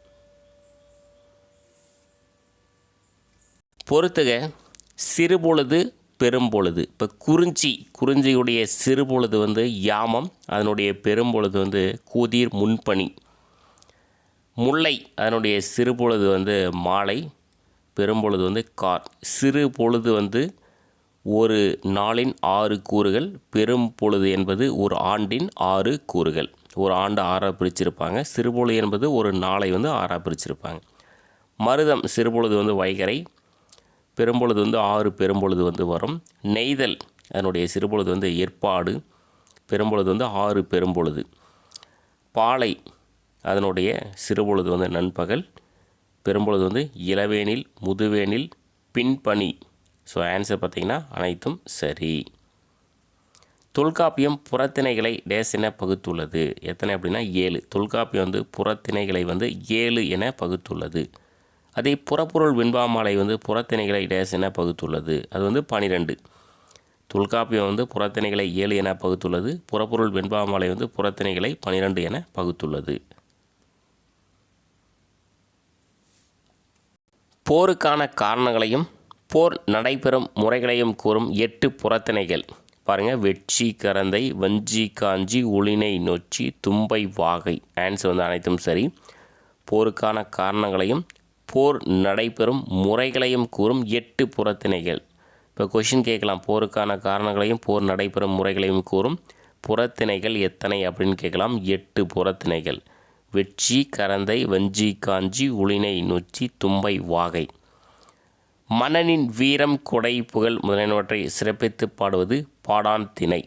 பொறுத்துக சிறுபொழுது பெரும்பொழுது. இப்போ குறிஞ்சியுடைய சிறுபொழுது வந்து யாமம், அதனுடைய பெரும்பொழுது வந்து கூதிர் முன்பணி. முல்லை அதனுடைய சிறுபொழுது வந்து மாலை, பெரும்பொழுது வந்து கார். சிறு பொழுது வந்து ஒரு நாளின் 6 கூறுகள், பெரும் பொழுது என்பது ஒரு ஆண்டின் 6 கூறுகள். ஒரு ஆண்டு 6ஆக பிரிச்சிருப்பாங்க. சிறுபொழுது என்பது ஒரு நாளை வந்து 6ஆக பிரிச்சிருப்பாங்க. மருதம் சிறுபொழுது வந்து வைகரை, பெரும்பொழுது வந்து 6 பெரும்பொழுது வந்து வரும். நெய்தல் அதனுடைய சிறுபொழுது வந்து ஏற்பாடு, பெரும்பொழுது வந்து 6 பெரும்பொழுது. பாலை அதனுடைய சிறுபொழுது வந்து நண்பகல், பெரும்பொழுது வந்து இளவேனில், முதுவேனில், பின்பனி. ஸோ ஆன்சர் பார்த்திங்கன்னா அனைத்தும் சரி. தொல்காப்பியம் புறத்திணைகளை டேஸ் என பகுத்துள்ளது. எத்தனை அப்படின்னா 7. தொல்காப்பியம் வந்து புறத்திணைகளை வந்து 7 என பகுத்துள்ளது. அதே புறப்பொருள் வெண்பாமாலை வந்து புறத்திணைகளை டேஸ் என பகுத்துள்ளது. அது வந்து 12. தொல்காப்பியம் வந்து புறத்திணைகளை 7 என பகுத்துள்ளது. புறப்பொருள் வெண்பாமாலை வந்து புறத்திணைகளை 12 என பகுத்துள்ளது. போருக்கான காரணங்களையும் போர் நடைபெறும் முறைகளையும் கூறும் 8 புறத்திணைகள். பாருங்கள், வெட்சி, கரந்தை, வஞ்சி, காஞ்சி, ஒளினை, நொச்சி, தும்பை, வாகை. ஆன்சர் வந்து அனைத்தும் சரி. போருக்கான காரணங்களையும் போர் நடைபெறும் முறைகளையும் கூறும் 8 புறத்திணைகள். இப்போ கொஷின் கேட்கலாம், போருக்கான காரணங்களையும் போர் நடைபெறும் முறைகளையும் கூறும் புறத்திணைகள் எத்தனை அப்படின்னு கேட்கலாம். 8 புறத்திணைகள். வெட்சி, கரந்தை, வஞ்சி, காஞ்சி, ஒளினை, நொச்சி, தும்பை, வாகை. மன்னனின் வீரம், கொடை, புகழ் முதலானவற்றை சிறப்பித்து பாடுவது பாடான் திணை.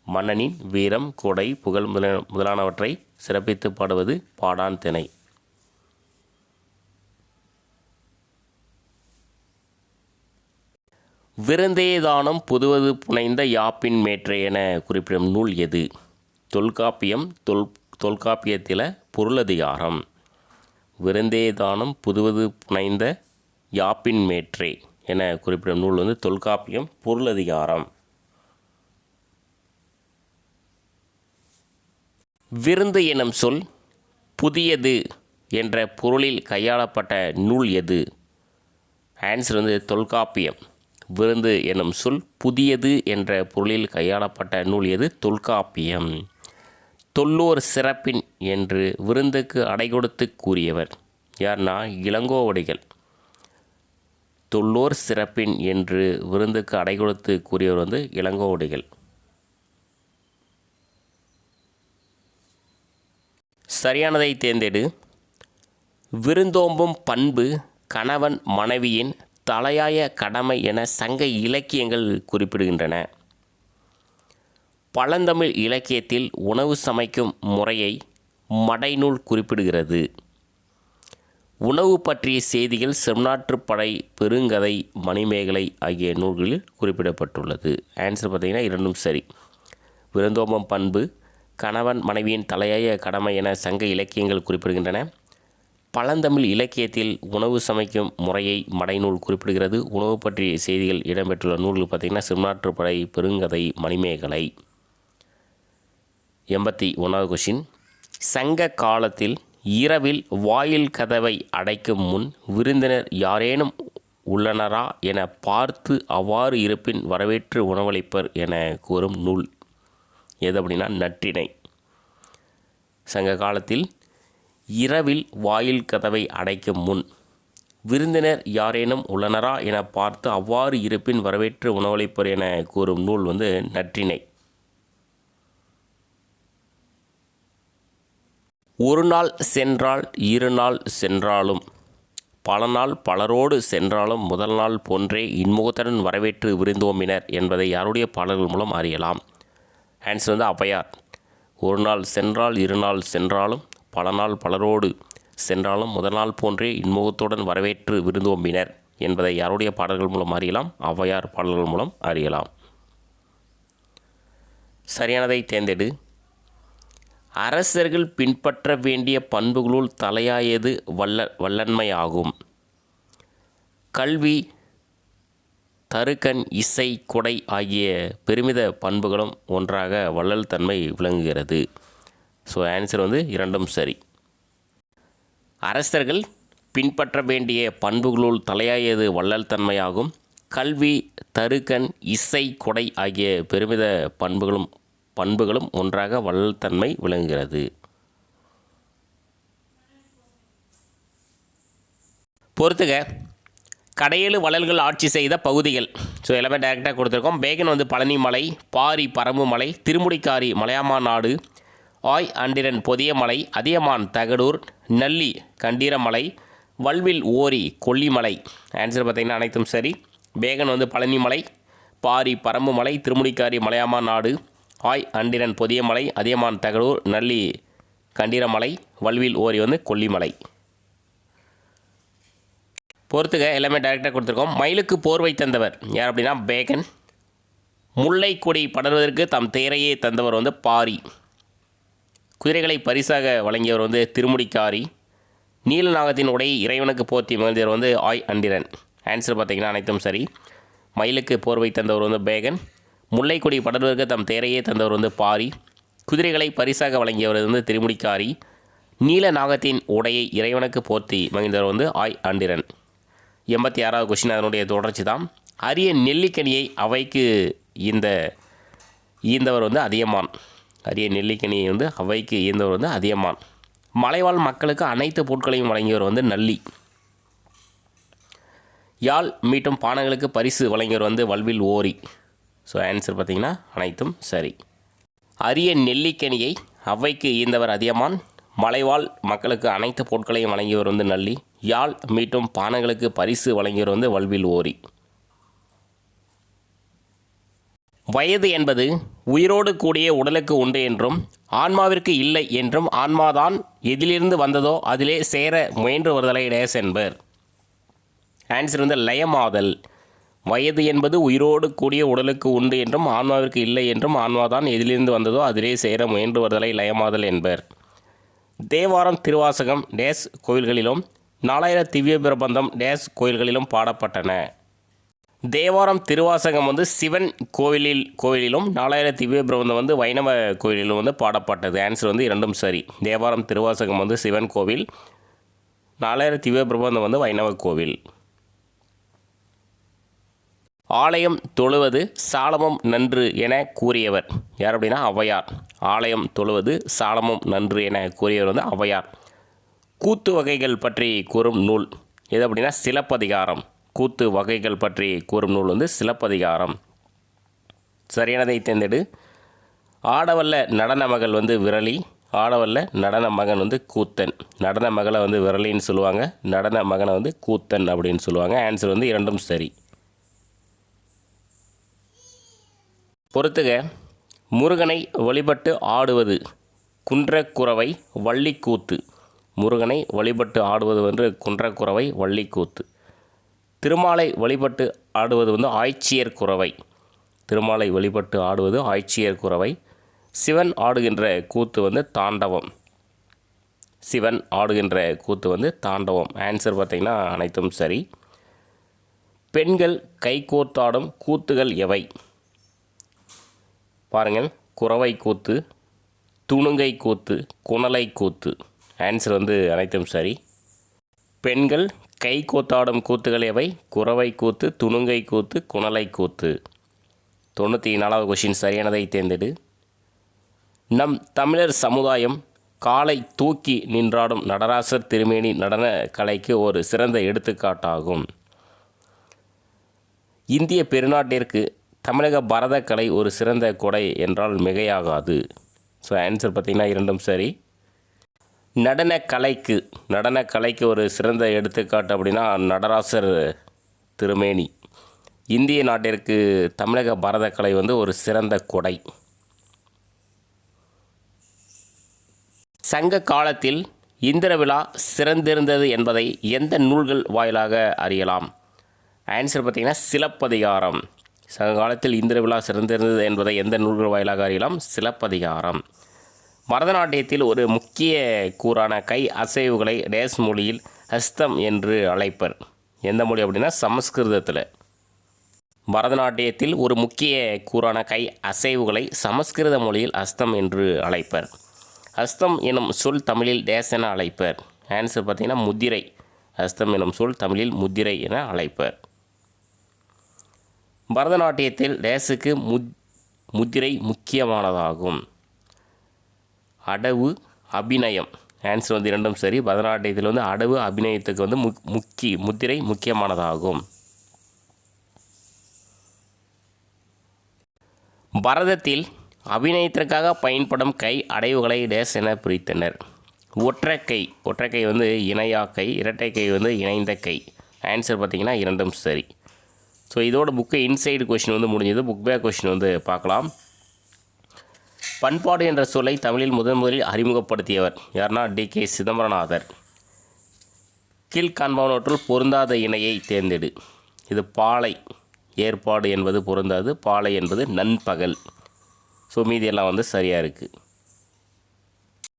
மன்னனின் வீரம், கொடை, புகழ் முதலானவற்றை சிறப்பித்து பாடுவது பாடான் திணை. விருந்தேதானம் புதுவது புனைந்த யாப்பின் மேற்றை என குறிப்பிடும் நூல் எது? தொல்காப்பியம். தொல்காப்பியத்தில் பொருளதிகாரம். விருந்தேதானம் புதுவது புனைந்த யாப்பின் மேற்றே என குறிப்பிடும் நூல் வந்து தொல்காப்பியம், பொருளதிகாரம். விருந்து எனும் சொல் புதியது என்ற பொருளில் கையாளப்பட்ட நூல் எது? ஆன்சர் வந்து தொல்காப்பியம். விருந்து எனும் சொல் புதியது என்ற பொருளில் கையாளப்பட்ட நூல் எது? தொல்காப்பியம். தொல்லோர் சிறப்பின் என்று விருந்துக்கு அடை கொடுத்து கூறியவர் யார்னா? இளங்கோவடிகள். தொல்லோர் சிறப்பின் என்று விருந்துக்கு அடை கொடுத்து கூறியவர் வந்து இளங்கோவடிகள். சரியானதை தேர்ந்தெடு. விருந்தோம்பும் பண்பு கணவன் மனைவியின் தலையாய கடமை என சங்க இலக்கியங்கள் குறிப்பிடுகின்றன. பழந்தமிழ் இலக்கியத்தில் உணவு சமைக்கும் முறையை மடைநூல் குறிப்பிடுகிறது. உணவு பற்றிய செய்திகள் செம்நாட்டுப்படை, பெருங்கதை, மணிமேகலை ஆகிய நூல்களில் குறிப்பிடப்பட்டுள்ளது. ஆன்சர் பார்த்திங்கன்னா இரண்டும் சரி. விருந்தோம்பும் பண்பு கணவன் மனைவியின் தலையாய கடமை என சங்க இலக்கியங்கள் குறிப்பிடுகின்றன. பழந்தமிழ் இலக்கியத்தில் உணவு சமைக்கும் முறையை மடைநூல் குறிப்பிடுகிறது. உணவு பற்றிய செய்திகள் இடம்பெற்றுள்ள நூல்கள் பார்த்திங்கன்னா செம்நாட்டுப்படை, பெருங்கதை, மணிமேகலை. 81வது கொஷின். சங்க காலத்தில் இரவில் வாயில் கதவை அடைக்கும் முன் விருந்தினர் யாரேனும் உள்ளனரா என பார்த்து அவ்வாறு இருப்பின் வரவேற்று உணவளிப்பர் என கூறும் நூல் எது அப்படின்னா நற்றிணை. சங்க காலத்தில் இரவில் வாயில் கதவை அடைக்கும் முன் விருந்தினர் யாரேனும் உள்ளனரா என பார்த்து அவ்வாறு இருப்பின் வரவேற்று உணவளிப்பர் என கூறும் நூல் வந்து நற்றிணை. ஒரு நாள் சென்றால் இரு நாள் சென்றாலும் பல நாள் பலரோடு சென்றாலும் முதல் நாள் போன்றே இன்முகத்துடன் வரவேற்று விருந்தோம்பினர் என்பதை யாருடைய பாடல்கள் மூலம் அறியலாம்? ஆன்சர் வந்து ஔவையார். ஒரு நாள் சென்றால் இரு நாள் சென்றாலும் பல நாள் பலரோடு சென்றாலும் முதல் நாள் போன்றே இன்முகத்துடன் வரவேற்று விருந்தோம்பினர் என்பதை யாருடைய பாடல்கள் மூலம் அறியலாம்? ஔவையார் பாடல்கள் மூலம் அறியலாம். சரியானதை தேர்ந்தெடு. அரசர்கள் பின்பற்ற வேண்டிய பண்புகளுள் தலையாயது வல்லன்மையாகும். கல்வி, தருக்கண், இசை, கொடை ஆகிய பெருமித பண்புகளும் ஒன்றாக வள்ளல் தன்மை விளங்குகிறது. ஸோ ஆன்சர் வந்து இரண்டும் சரி. அரசர்கள் பின்பற்ற வேண்டிய பண்புகளுள் தலையாயது வள்ளல் தன்மையாகும். கல்வி, தருக்கண், இசை, கொடை ஆகிய பெருமித பண்புகளும் ஒன்றாக வள்ளல் தன்மை விளங்குகிறது. பொறுத்துக. கடையேழு வள்ளல்கள் ஆட்சி செய்த பகுதிகள். ஸோ எல்லாமே டைரெக்டாக கொடுத்துருக்கோம். பேகன் வந்து பழனி மலை, பாரி பரம்பு மலை, திருமுடிக்காரி மலையாமா நாடு, ஆய் அண்டிரன் பொதிய மலை, அதியமான் தகடூர், நல்லி கண்டீரமலை, வல்வில் ஓரி கொல்லிமலை. ஆன்சர் பார்த்திங்கன்னா அனைத்தும் சரி. பேகன் வந்து பழனி மலை, பாரி பரம்பு மலை, திருமுடிக்காரி மலையாமா நாடு, ஆய் அண்டிரன் பொதிய மலை, அதியமான் தகடூர், நல்லி கண்டீரமலை, வல்வில் ஓரி வந்து கொல்லிமலை. பொறுத்துக. எல்லாமே டைரெக்டாக கொடுத்துருக்கோம். மயிலுக்கு போர்வை தந்தவர் யார் அப்படின்னா பேகன். முல்லை கொடி படர்வதற்கு தம் தேரையே தந்தவர் வந்து பாரி. குதிரைகளை பரிசாக வழங்கியவர் வந்து திருமுடிக்காரி. நீலநாகத்தின் உடையை இறைவனுக்கு போற்றி மகிழ்ந்தவர் வந்து ஆய் அண்டிரன். ஆன்சர் பார்த்திங்கன்னா அனைத்தும் சரி. மயிலுக்கு போர்வை தந்தவர் வந்து பேகன். முல்லைக்கொடி படர்வதற்கு தம் தேரையே தந்தவர் வந்து பாரி. குதிரைகளை பரிசாக வழங்கியவர் வந்து திருமுடிக்காரி. நீலநாகத்தின் உடையை இறைவனுக்கு போற்றி மகிழ்ந்தவர் வந்து ஆய் அண்டிரன். 86வது கொஸ்டின் அதனுடைய தொடர்ச்சி தான். அரிய நெல்லிக்கனியை அவைக்கு ஈந்தவர் வந்து அதியமான். அரிய நெல்லிக்கனியை வந்து அவைக்கு ஈந்தவர் வந்து அதியமான். மலைவாழ் மக்களுக்கு அனைத்து பொருட்களையும் வழங்கியவர் வந்து நல்லி. யாழ் மீட்டும் பானைகளுக்கு பரிசு வழங்கியவர் வந்து வல்வில் ஓரி. ஸோ ஆன்சர் பார்த்திங்கன்னா அனைத்தும் சரி. அரிய நெல்லிக்கனியை அவைக்கு ஈந்தவர் அதியமான். மலைவாழ் மக்களுக்கு அனைத்து பொருட்களையும் வழங்கியவர் வந்து நல்லி. யாழ் மீட்டும் பானைகளுக்கு பரிசு வழங்கியவர் வந்து வல்வில் ஓரி. வயது என்பது உயிரோடு கூடிய உடலுக்கு உண்டு என்றும் ஆன்மாவிற்கு இல்லை என்றும் ஆன்மாதான் எதிலிருந்து வந்ததோ அதிலே சேர முயன்று வருதலை டேஸ் என்பர். ஆன்சர் வந்து லயமாதல். வயது என்பது உயிரோடு கூடிய உடலுக்கு உண்டு என்றும் ஆன்மாவிற்கு இல்லை என்றும் ஆன்மாதான் எதிலிருந்து வந்ததோ அதிலே சேர முயன்று வருதலை லயமாதல் என்பர். Thevaram Thiruvasagam days கோயில்களிலும் 4000 Divya Prabandham days கோயில்களிலும் பாடப்பட்டன. தேவாரம் திருவாசகம் வந்து சிவன் கோயிலிலும் 4000 திவ்ய பிரபந்தம் வந்து வைணவ கோயிலிலும் வந்து பாடப்பட்டது. ஆன்சர் வந்து இரண்டும் சரி. தேவாரம் திருவாசகம் வந்து சிவன் கோவில், 4000 திவ்ய பிரபந்தம் வந்து வைணவ கோவில். ஆலயம் தொழுவது சாலமும் நன்று என கூறியவர் யார் அப்படின்னா ஔவையார். ஆலயம் தொழுவது சாலமும் நன்று என கூறியவர் வந்து ஔவையார். கூத்து வகைகள் பற்றி கூறும் நூல் எது அப்படின்னா சிலப்பதிகாரம். கூத்து வகைகள் பற்றி கூறும் நூல் வந்து சிலப்பதிகாரம். சரியானதை தேர்ந்தெடு. ஆடவல்ல நடன மகள் வந்து விரலி, ஆடவல்ல நடன மகன் வந்து கூத்தன். நடன மகளை வந்து விரலின்னு சொல்லுவாங்க, நடன மகனை வந்து கூத்தன் அப்படின்னு சொல்லுவாங்க. ஆன்சர் வந்து இரண்டும் சரி. பொறுத்துக. முருகனை வழிபட்டு ஆடுவது குன்றக்குறவை வள்ளிக்கூத்து. முருகனை வழிபட்டு ஆடுவது வந்து குன்றக்குறவை வள்ளிக்கூத்து. திருமாலை வழிபட்டு ஆடுவது வந்து ஆய்ச்சியர் குறவை. திருமாலை வழிபட்டு ஆடுவது ஆய்ச்சியர் குறவை. சிவன் ஆடுகின்ற கூத்து வந்து தாண்டவம். சிவன் ஆடுகின்ற கூத்து வந்து தாண்டவம். ஆன்சர் பார்த்திங்கன்னா அனைத்தும் சரி. பெண்கள் கைகோர்த்தாடும் கூத்துகள் எவை? பாருங்கள், குறவை கூத்து, துணுங்கை கூத்து, குணலை கூத்து. ஆன்சர் வந்து அனைத்தும் சரி. பெண்கள் கை கோத்தாடும் கூத்துகள் எவை? குறவை கூத்து, துணுங்கை கூத்து, குணலை கூத்து. 94வது கொஷின் சரியானதை தேர்ந்தெடு. நம் தமிழர் சமுதாயம் காலை தூக்கி நின்றாடும் நடராசர் திருமேனி நடன கலைக்கு ஒரு சிறந்த எடுத்துக்காட்டாகும். இந்திய பெருநாட்டிற்கு தமிழக பரதக்கலை ஒரு சிறந்த கொடை என்றால் மிகையாகாது. ஸோ ஆன்சர் பார்த்திங்கன்னா இரண்டும் சரி. நடனக்கலைக்கு ஒரு சிறந்த எடுத்துக்காட்டு அப்படின்னா நடராசர் திருமேனி. இந்திய நாட்டிற்கு தமிழக பரதக்கலை வந்து ஒரு சிறந்த கொடை. சங்க காலத்தில் இந்திர விழா சிறந்திருந்தது என்பதை எந்த நூல்கள் வாயிலாக அறியலாம்? ஆன்சர் பார்த்திங்கன்னா சிலப்பதிகாரம். சங்க காலத்தில் இந்திர விழா சிறந்திருந்தது என்பதை எந்த நூல்கள் வாயிலாக அறியலாம்? சிலப்பதிகாரம். பரதநாட்டியத்தில் ஒரு முக்கிய கூறான கை அசைவுகளை டேஸ் மொழியில் ஹஸ்தம் என்று அழைப்பர். எந்த மொழி அப்படின்னா சமஸ்கிருதத்தில். பரதநாட்டியத்தில் ஒரு முக்கிய கூறான கை அசைவுகளை சமஸ்கிருத மொழியில் ஹஸ்தம் என்று அழைப்பர். ஹஸ்தம் எனும் சொல் தமிழில் டேஸ் என அழைப்பர். ஆன்சர் பார்த்திங்கன்னா முத்திரை. ஹஸ்தம் எனும் சொல் தமிழில் முத்திரை என அழைப்பர். பரதநாட்டியத்தில் டேஸுக்கு முத்திரை முக்கியமானதாகும். அடவு, அபிநயம். ஆன்சர் வந்து இரண்டும் சரி. பரதநாட்டியத்தில் வந்து அடவு, அபிநயத்துக்கு வந்து முத்திரை முக்கியமானதாகும். பரதத்தில் அபிநயத்திற்காக பயன்படும் கை அடைவுகளை டேஸ் என பிரித்தனர். ஒற்றைக்கை வந்து இணையா கை, இரட்டை கை வந்து இணைந்த கை. ஆன்சர் பார்த்திங்கன்னா இரண்டும் சரி. ஸோ இதோட புக்கு இன்சைடு கொஷின் வந்து முடிஞ்சது. புக் பேக் கொஷின் வந்து பார்க்கலாம். பண்பாடு என்ற சொல்லை தமிழில் முதலில் அறிமுகப்படுத்தியவர் யார்னா டி.கே. சிதம்பரநாதர். கீழ்காண்பவற்றுள் பொருந்தாத இணையை தேர்ந்தெடு. இது பாலை. ஏற்பாடு என்பது பொருந்தாது. பாலை என்பது நண்பகல். ஸோ மீதியெல்லாம் வந்து சரியாக இருக்குது.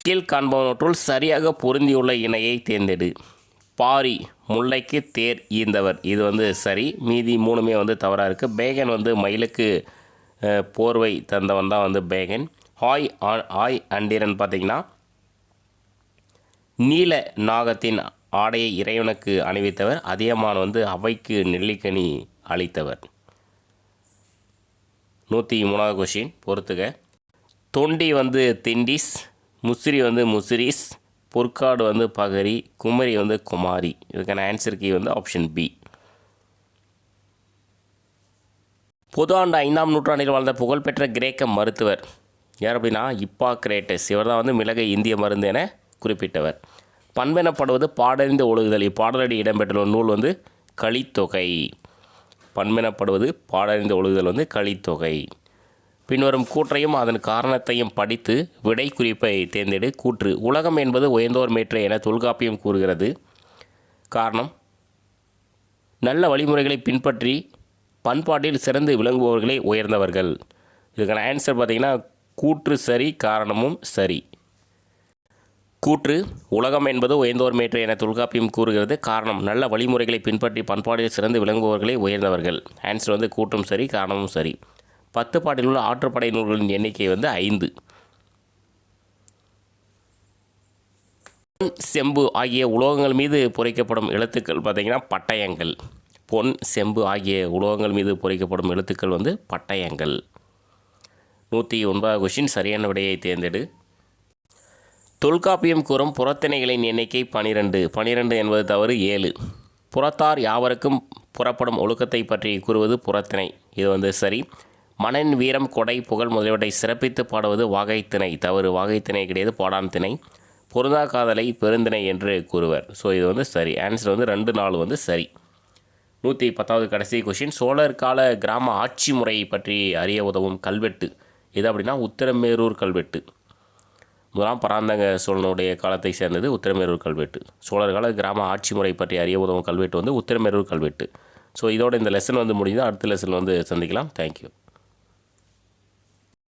கீழ்காண்பவற்றுள் சரியாக பொருந்தியுள்ள இணையை தேர்ந்தெடு. பாரி, முல்லைக்கு தேர் ஈந்தவர். இது வந்து சரி. மீதி மூணுமே வந்து தவறாக இருக்குது. பேகன் வந்து மயிலுக்கு போர்வை தந்தவன் தான் வந்து பேகன். ஆய் அண்டிரன் பார்த்திங்கன்னா நீல நாகத்தின் ஆடையை இறைவனுக்கு அணிவித்தவர். அதியமான் வந்து அவைக்கு நெல்லிக்கனி அளித்தவர். 103வது கொஷின் பொறுத்துக. தொண்டி வந்து திண்டிஸ், முசிறி வந்து முசிறிஸ், பொற்காடு வந்து பகரி, குமரி வந்து குமாரி. இதுக்கான ஆன்சர் கீ வந்து ஆப்ஷன் பி. பொது ஆண்டு 5ஆம் நூற்றாண்டில் வாழ்ந்த புகழ்பெற்ற கிரேக்க மருத்துவர் யார் அப்படின்னா ஹிப்பாக்ரேட்டஸ். இவர் தான் வந்து மிளகை இந்திய மருந்து என குறிப்பிட்டவர். பண்பெனப்படுவது பாடறிந்த ஒழுகுதல். இப்பாடலடி இடம்பெற்றுள்ள நூல் வந்து கலித்தொகை. பண்பெனப்படுவது பாடறிந்த ஒழுகுதல் வந்து கலித்தொகை. பின்வரும் கூற்றையும் அதன் காரணத்தையும் படித்து விடை குறிப்பை தேர்ந்தெடு. கூற்று: உலகம் என்பது உயர்ந்தோர் மேற்று என தொல்காப்பியம் கூறுகிறது. காரணம்: நல்ல வழிமுறைகளை பின்பற்றி பண்பாட்டில் சிறந்து விளங்குபவர்களே உயர்ந்தவர்கள். இதுக்கான ஆன்சர் பார்த்திங்கன்னா கூற்று சரி, காரணமும் சரி. கூற்று: உலகம் என்பது உயர்ந்தோர் மேற்று என தொல்காப்பியம் கூறுகிறது. காரணம்: நல்ல வழிமுறைகளை பின்பற்றி பண்பாட்டில் சிறந்து விளங்குபவர்களே உயர்ந்தவர்கள். ஆன்சர் வந்து கூற்றும் சரி, காரணமும் சரி. 10 பாட்டில் உள்ள ஆற்றுப்படை நூல்களின் எண்ணிக்கை வந்து 5. பொன், செம்பு ஆகிய உலோகங்கள் மீது பொறிக்கப்படும் எழுத்துக்கள் பார்த்திங்கன்னா பட்டயங்கள். பொன், செம்பு ஆகிய உலோகங்கள் மீது பொறிக்கப்படும் எழுத்துக்கள் வந்து பட்டயங்கள். 109வது கொஷின் சரியான விடையை தேர்ந்தெடு. தொல்காப்பியம் கூறும் புறத்திணைகளின் எண்ணிக்கை 12. 12 என்பது தவறு. 7. புறத்தார் யாவருக்கும் புறப்படும் ஒழுக்கத்தை பற்றி கூறுவது புறத்திணை. இது வந்து சரி. மன்னன் வீரம், கொடை, புகழ் முதலியவற்றை சிறப்பித்து பாடுவது வாகைத்திணை. தவறு. வாகைத்திணை கிடையாது, பாடான் திணை. பொருந்தா காதலை பெருந்திணை என்று கூறுவர். ஸோ இது வந்து சரி. ஆன்சர் வந்து 2, 4 வந்து சரி. 110வது கடைசி கொஷின். சோழர் கால கிராம ஆட்சி முறையை பற்றி அறிய உதவும் கல்வெட்டு இது அப்படின்னா உத்திரமேரூர் கல்வெட்டு. முதலாம் பராந்தக சோழனுடைய காலத்தை சேர்ந்தது உத்திரமேரூர் கல்வெட்டு. சோழர் கால கிராம ஆட்சி முறை பற்றி அறிய உதவும் கல்வெட்டு வந்து உத்திரமேரூர் கல்வெட்டு. ஸோ இதோட இந்த லெசன் வந்து முடிஞ்சு அடுத்த லெசன் வந்து சந்திக்கலாம். தேங்க்யூ.